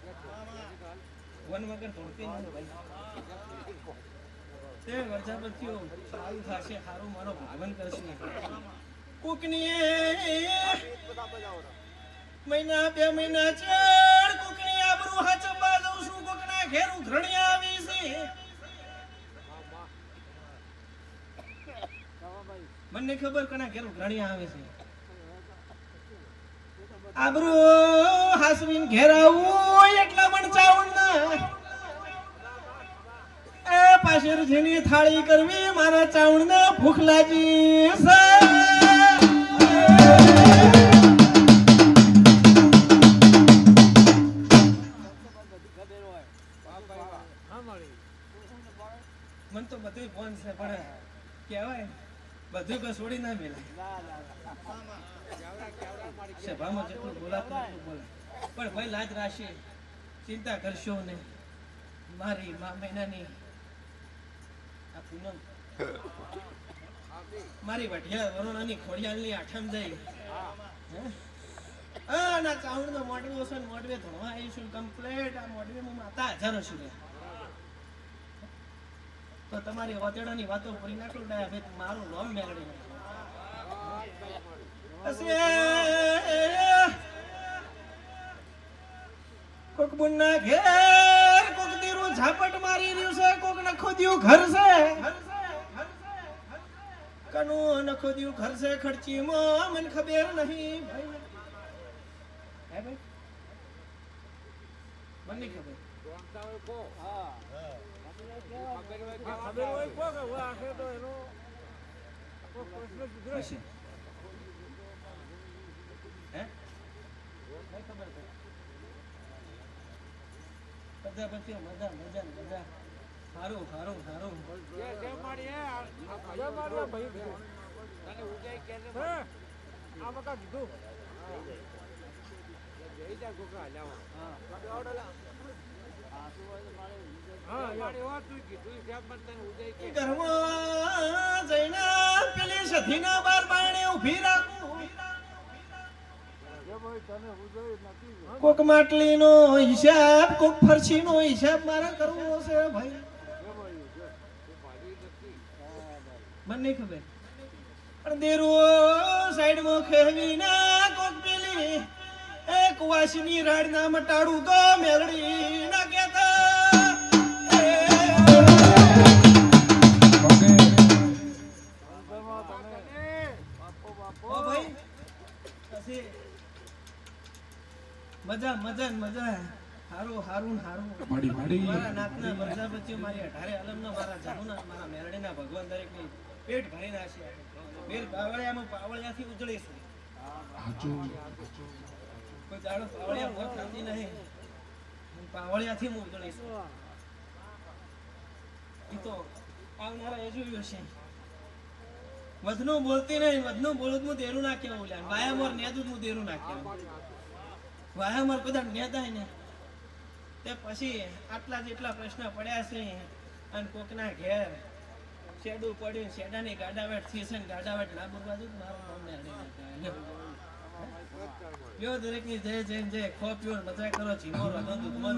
ભોન વગર ધોણતી નહીં ભાઈ તે વરજા પરથી સારું થશે સારું મારો ભાવન કરશે કોકની મહિના 2 મહિના ચડ કોકની આબરૂ હાચવા દઉં છું કોકના ઘેર ઉઘરણી આવી છે મને ખબર કના ઘેર ઉઘરણી આવે છે આબરૂ હાસવીન ઘેર આવું એટલા મણ ચાવણ ના એ પાછળ જેની થાળી કરવી મારા ચાવણ ના ભૂખ લાગી છે મન તો બધું ફોન છે પણ કહેવાય બધું કઈ છોડી ના મેલાય સભામાં જેટલું બોલાતું એટલું બોલે પણ ભાઈ લાજ રાખશે ચિંતા કરશો ને મારી મા મહિનાની આ પૂનમ મારી વઢિયા વરુણાની ખોડિયાલની આઠમ દઈ ના ચાવણ નો મોડવો છે ને મોડવે ધોવા આવીશું કમ્પ્લેટ આ મોડવે હું માતા હજારો છું તો તમારી ઓતેડાની વાતો પૂરી ના કરું ડાયા ભાઈ મારું નામ મેળવી કોક બુન્ના ઘેર કોક દીરું ઝાપટ મારી રહ્યું છે કોક નખો દિયું ઘર છે કનો નખો દિયું ઘર છે ખર્ચી માં મને ખબર નહીં ભાઈ હે ભાઈ મને નહીં ખબર હશે બધા પછી મજા મજા મજા સારું સારું સારું ઘરમાં જઈને પેલી સધીના બાર બાયણે ઊભી રાખું કોક માટલી નો હિસાબ કોક ફરસી નો હિસાબ મારે કરવો છે ભાઈ મને નહીં ખબર પણ દેરો સાઈડ માં ખેવી ના કોક પેલી એક વાસની રાડ ના મટાડું તો મેલડી ના કેતા ઓ ભાઈ પછી મજા મજા મજા હારું હારું હારું મારા નાતના બરજા બચ્ચો મારી 18 આલમના મારા જાનુના મારા મેરડીના ભગવાન દરેકની પેટ ભરી નાખશે બેલ પાવળિયામાં પાવળિયાથી ઉજળીશું કોઈ દાડો પાવળિયા મોત થતી નહીં પાવળિયાથી હું ઉજળીશું ઈ તો આવનારા એ જોયું હશે વધનું બોલતી નહીં વધનું બોલું હું દેરું ના કેવું લ્યા વાયામોર નેદું હું દેરું ના કેવું વાયામોર કદાચ નેદાય ને તે પછી આટલા જેટલા પ્રશ્ન પડ્યા છે અને કોકના ઘેર શેડું પડ્યું શેડાની ગાડાવેટ થી છે ને ગાડાવેટ ના બોલવા મારું નામ ને યો દરેકની જય જય જય ખો પીઓ મજા કરો જીવો રહો દૂધમાં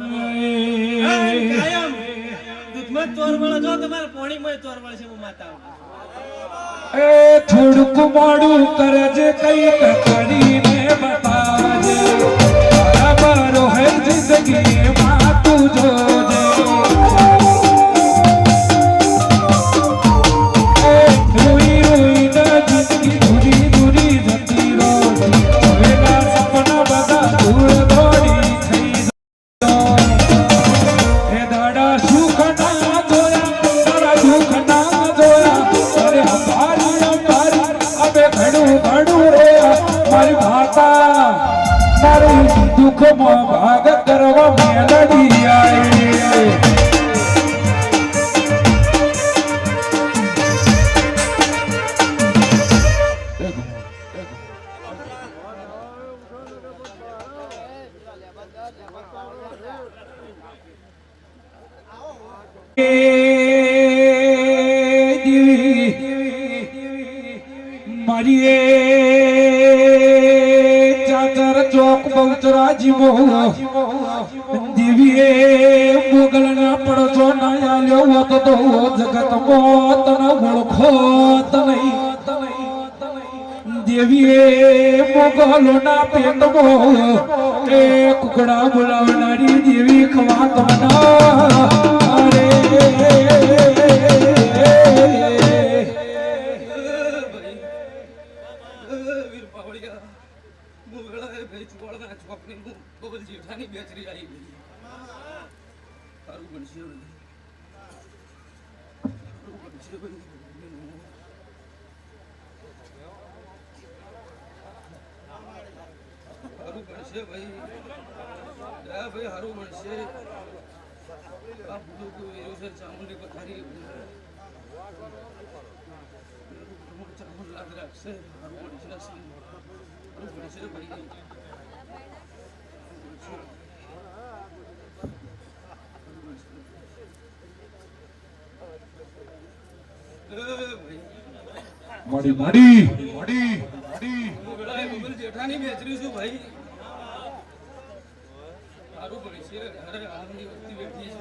કાયમ દૂધમાં તોર મળો જો તમારે પાણીમાં તોર મળશે હું માતા એ થોડુંક મોડું કરજે કઈક કરીને બતાજે બરાબર હે જિંદગી માં તું જોજે રોઈ રોઈને જિંદગી દૂરી દૂરી જતી રહો વેલા સપના બધા દૂર દોડી થઈ એ દાડા સુખ ના જોયા તારા દુઃખ ના જોયા અરે અંબારી અંબારી અબે ઘડું ઘડું રે મારી માતા મારી દુઃખમાં ભાગ કરવા મેલડી આવી મારી ચાદર ચોક બહુચરાજી દેવીએ મોગલ ના પડતો ના આલ્યો હોત તો જગત મોત ન ઓળખો નહીં દેવીએ મોગલો ના પેટમાં એ કુકડા બોલાવનારી દેવી ખવા તમના અરે વીર પાવડિયા મુગળાએ ભાઈ ચુવાડના ચોકની બબલ જેઠાની બેચરી આવી ગઈ સારું બનશે ભાઈ ભાઈ સારું બનશે આ બધું કોઈ છે ચામુંડી પથારી ચામુંડ લાગ રાખશે સારું બનશે સારું બનશે ભાઈ મડી મડી મડી મડી જેઠાની બેચરી છું ભાઈ સારું બનશે અરે આમની વસ્તી બેઠી છે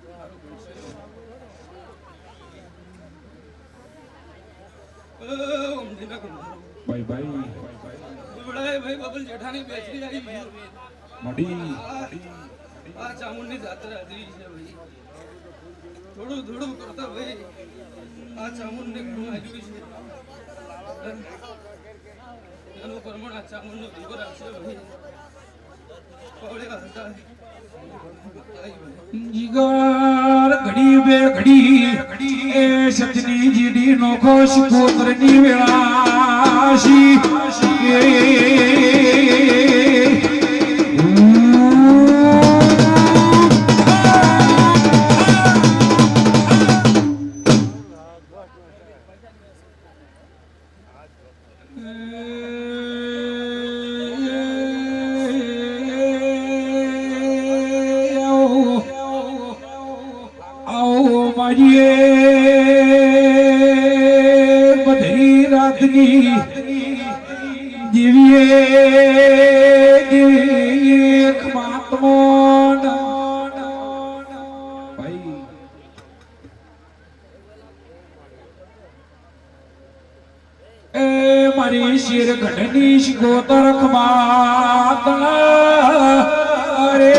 સારું બનશે બાય બાય ભાઈ બબલ જેઠાની બેચરી આવી મડી આ ચામુંડની જાત્રા હતી છે ભાઈ થોડું થોડું કરતા ભાઈ આ ચામુંડને ઘણું આવ્યું છે એનું પ્રમાણ આ ચામુંડનો દીવો રાખશે ભાઈ પવળેલા હતા જીગર ઘડી બે ઘડી એ સચની જીડી નો ખોશ પુત્રની વેળાશી બધી રાતની દિવ્ય એક માતમોન ભાઈ એ મારી શિર ગઢની શિકોતર ખમાતના અરે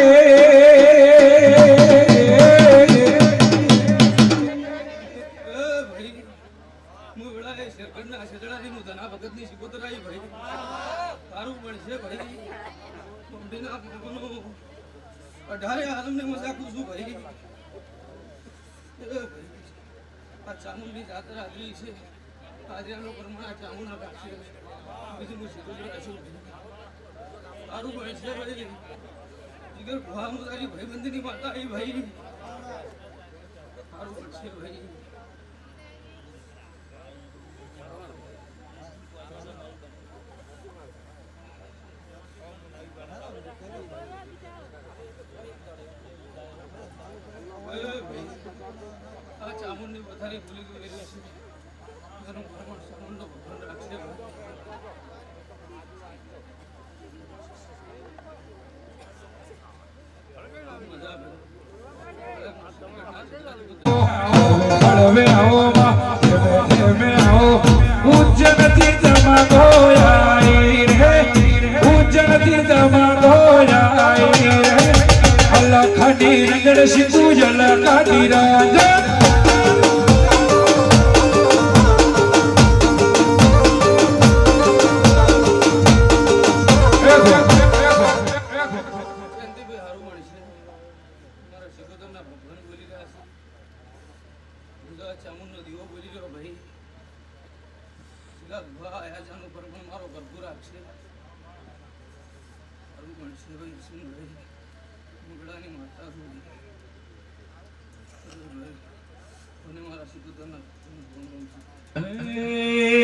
અઢારે આલમને મજાકું છું ભાઈ આ ચામુંડની જાત્રા આદરી છે આજે આનો પ્રમાણ ચામુંડ રાખશે બીજું હું સીધું રાખશું સારું પડે છે ભાઈ જીગર ગુહા મુદારી ભાઈબંધીની માતા આવી ભાઈ સારું પડશે ભાઈ આ ચામુંડની પથારી ભૂલી ગયેલી છે એનું પ્રમાણ ચામુંડનો ભગવાન રાખશે મજા સિંધુ જલ કાઢી રાજા શાંતિભાઈ હારું મળશે મારા શિકોતરના ભગવાન બોલી રહ્યા છે દુર્ગા ચામુંડનો દીવો બોલી રહ્યો ભાઈ શિલા ભા આયાજાનું પર પણ મારો ગરબુ રાખશે હારું મળશે ભાઈ શું ભાઈ મુગડાની માતા છું અને મારા શિકોતરના ભગવાન છે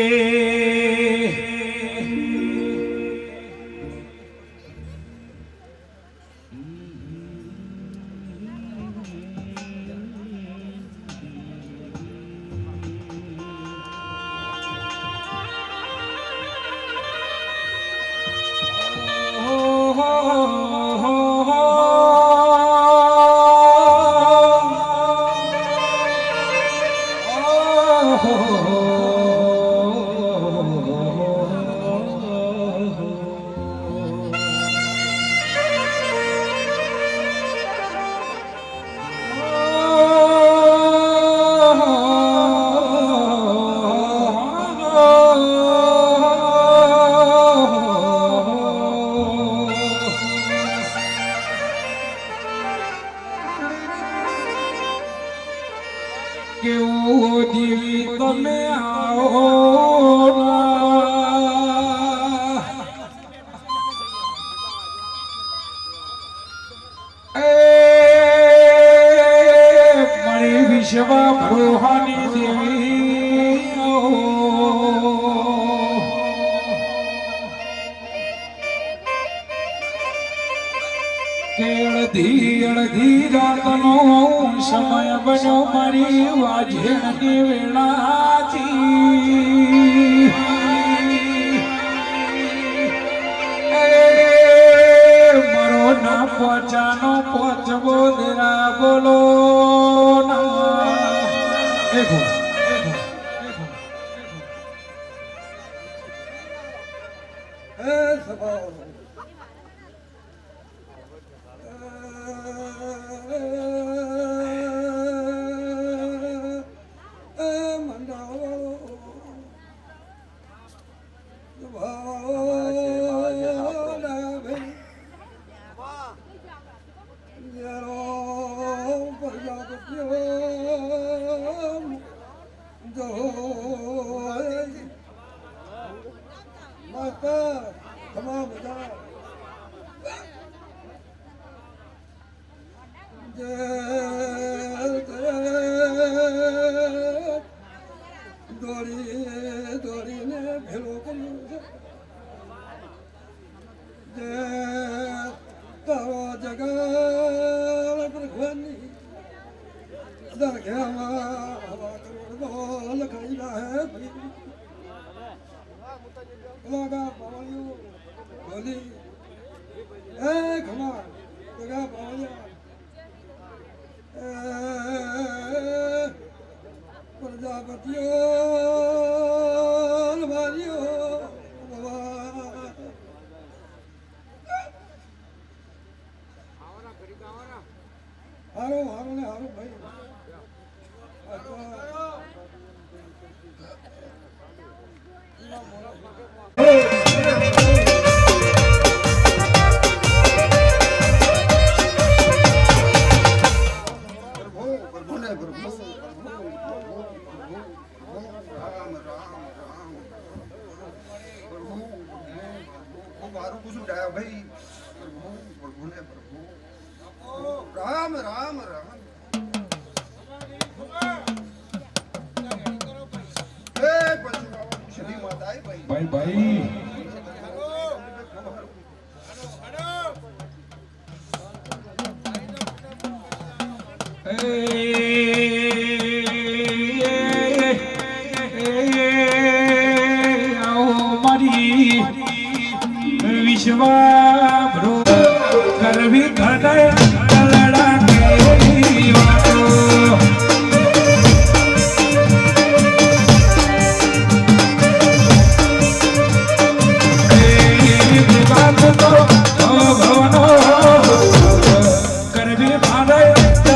કેવો દેવી તમે આવો મારી વિશ્વા બ્રોહાની દેવી અડધી અડધી રાતનો સમય બન્યો મારી વાજેણની વેળાથી મારો ના પહોંચાનો પહોંચવો દેરા બોલો દોરીને ભેળો કર્યો છે તારો જગા ભગવાનની દરગાહમાં હવા કરોડનો લખાયેલા હે ભાઈ લગા પાવળિયો બોલી એ ખમા લગા પાવળિયા પ્રજાપતિઓ વાલીઓ હારો હારો ને હારો ભાઈ રામ રામ રામ ભાઈ ભાઈ મારી વિશ્વા ભ્રો કરવી ઘડાય કલડા કેરી વાતો કરવી ભાડાય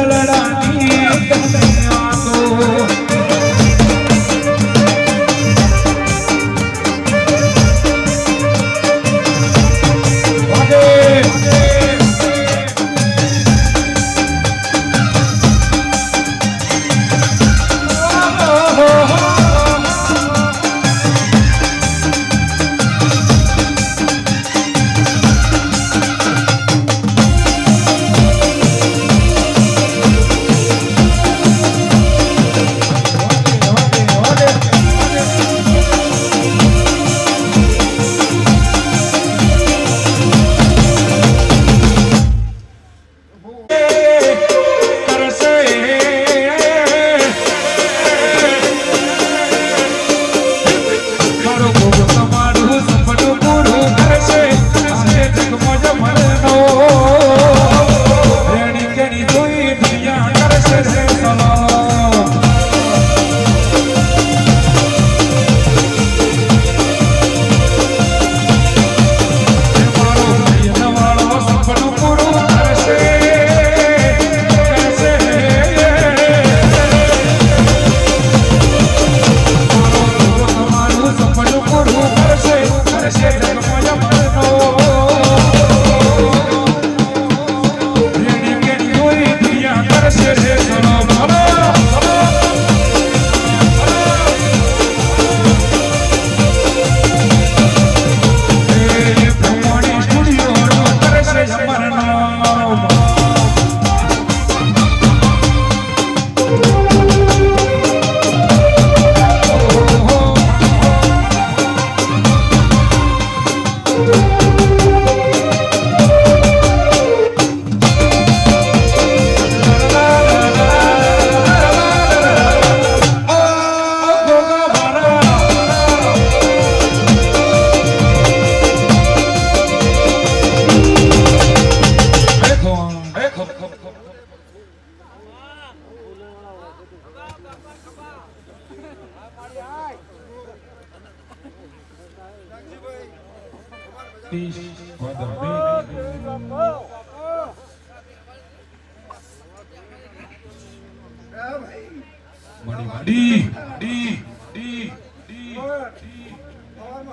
હવામાં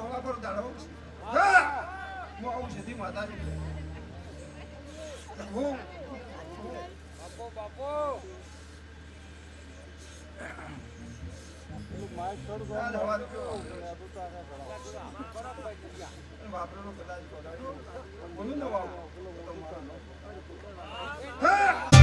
હવા પર દાડો હા હું આવું સીધી માતાજી હું વાપરેલો કદાચ બોલું ને હા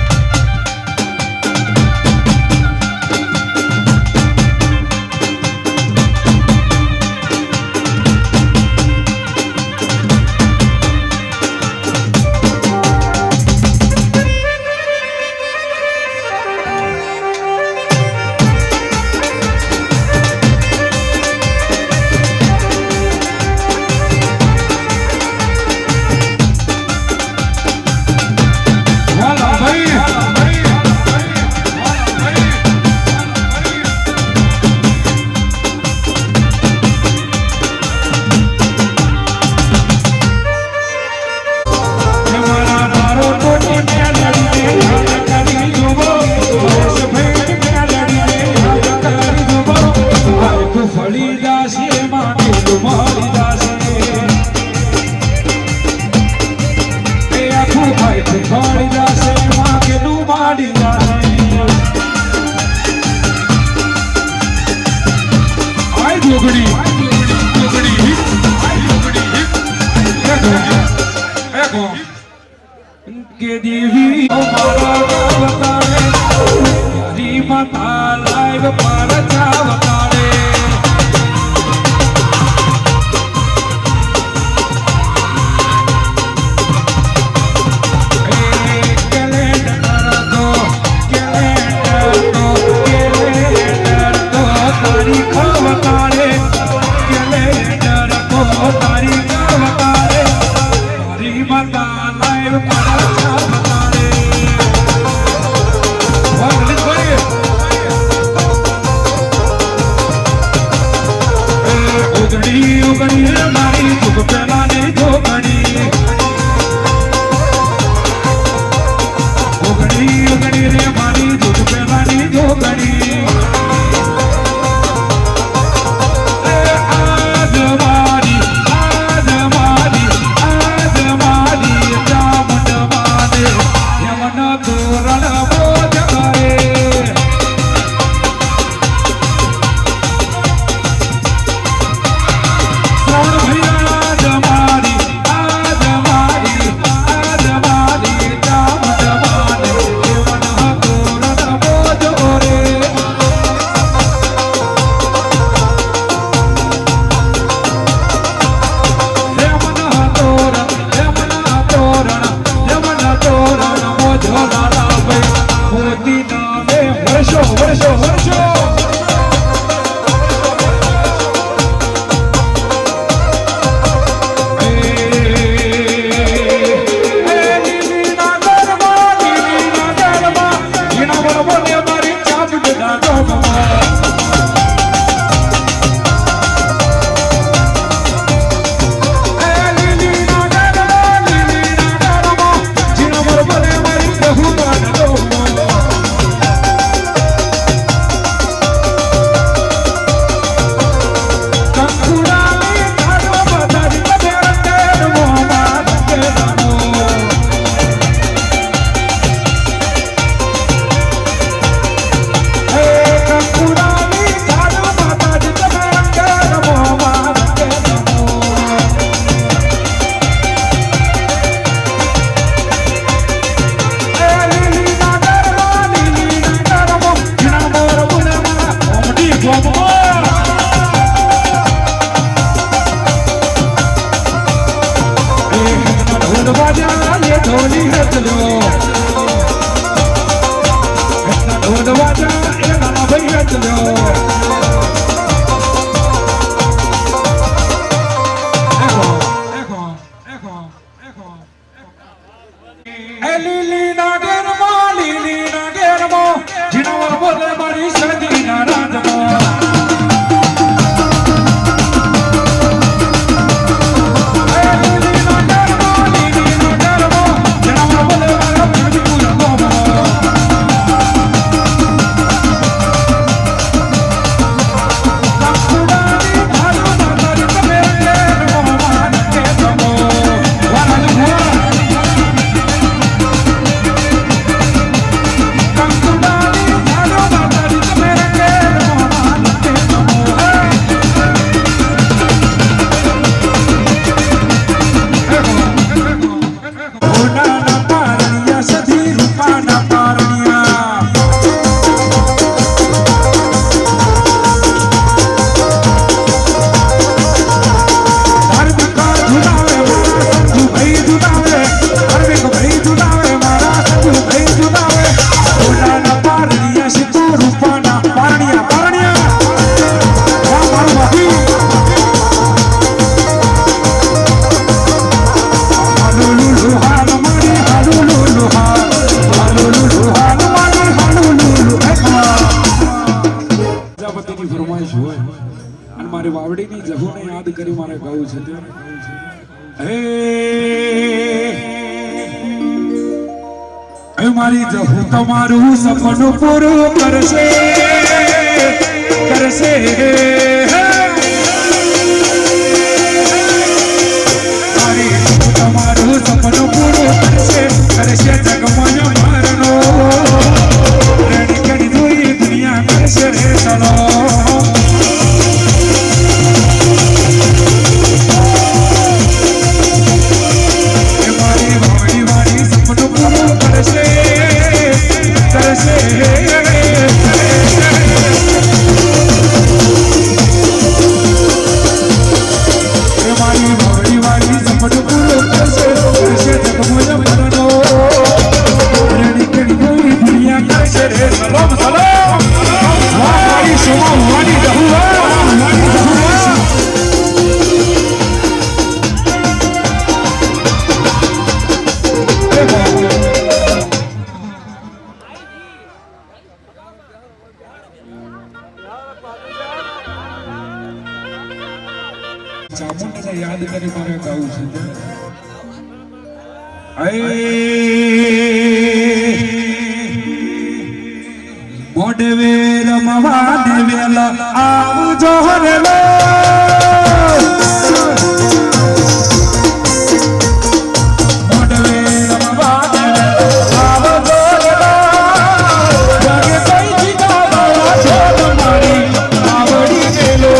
के देवी माता लाइव पार चावतारे જુદાવે અરવિંદ ભાઈ જુદાવે મારા સંજુ ભાઈ જુદાવે ઓલાના પારણિયા સિદ્ધુ રૂપાના પારણિયા પારણિયા વાહ મારું ભાઈ હાલુલુલુ હાલ મારી હાલુલુલુ હાલ હાલુલુલુ હાલ મારી હાલુલુલુ પ્રજાપતિની ફરમાઈશ હોય અને મારી વાવડીની જગોને યાદ કરી મારે ગાવું છે હે મારી જહુ તમારું સપનું પૂરું કરશે કરશે મારી જહુ તમારું સપનું પૂરું કરશે કરશે જગમન મારનો રણી કડી જોઈ દુનિયા કરશે રે ચલો ચામુંડાને યાદ કરી મારે ગાવું છે મોડવે રમવા દેવેલા આવજો રે લો મોડવે રમવા દેવેલા આવજો રે લો જાગે કઈ જીગા છો તમારી આવડી દેલો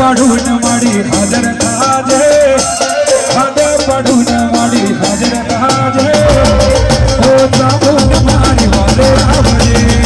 પડું મારી હાજર થાજે પડું મારી હાજર થાજે ઓ ચાબુન મારી વાલે આવજે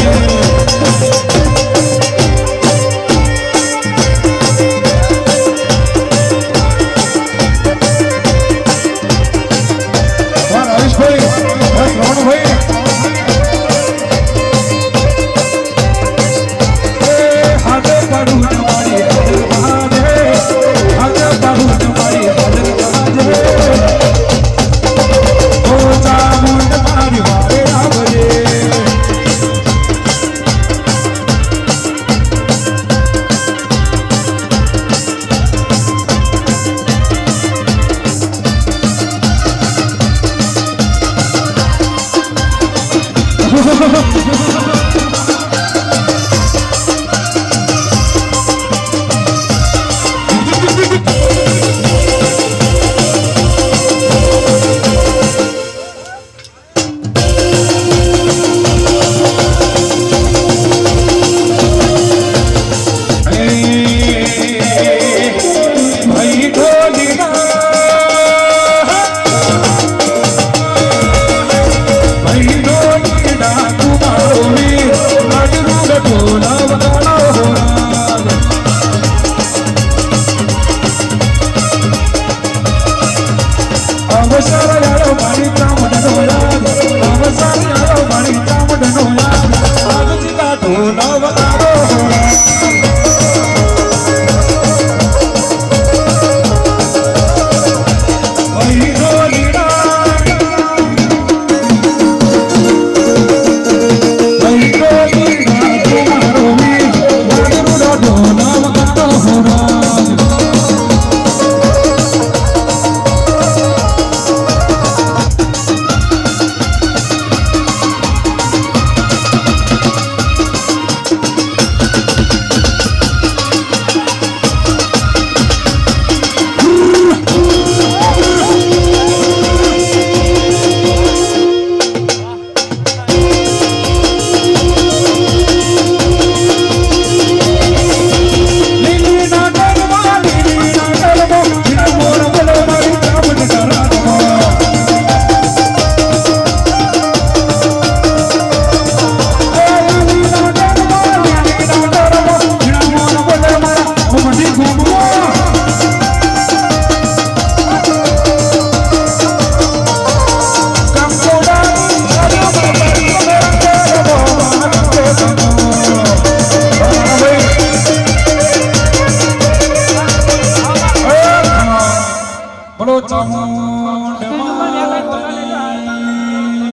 બોલો ચામુંડ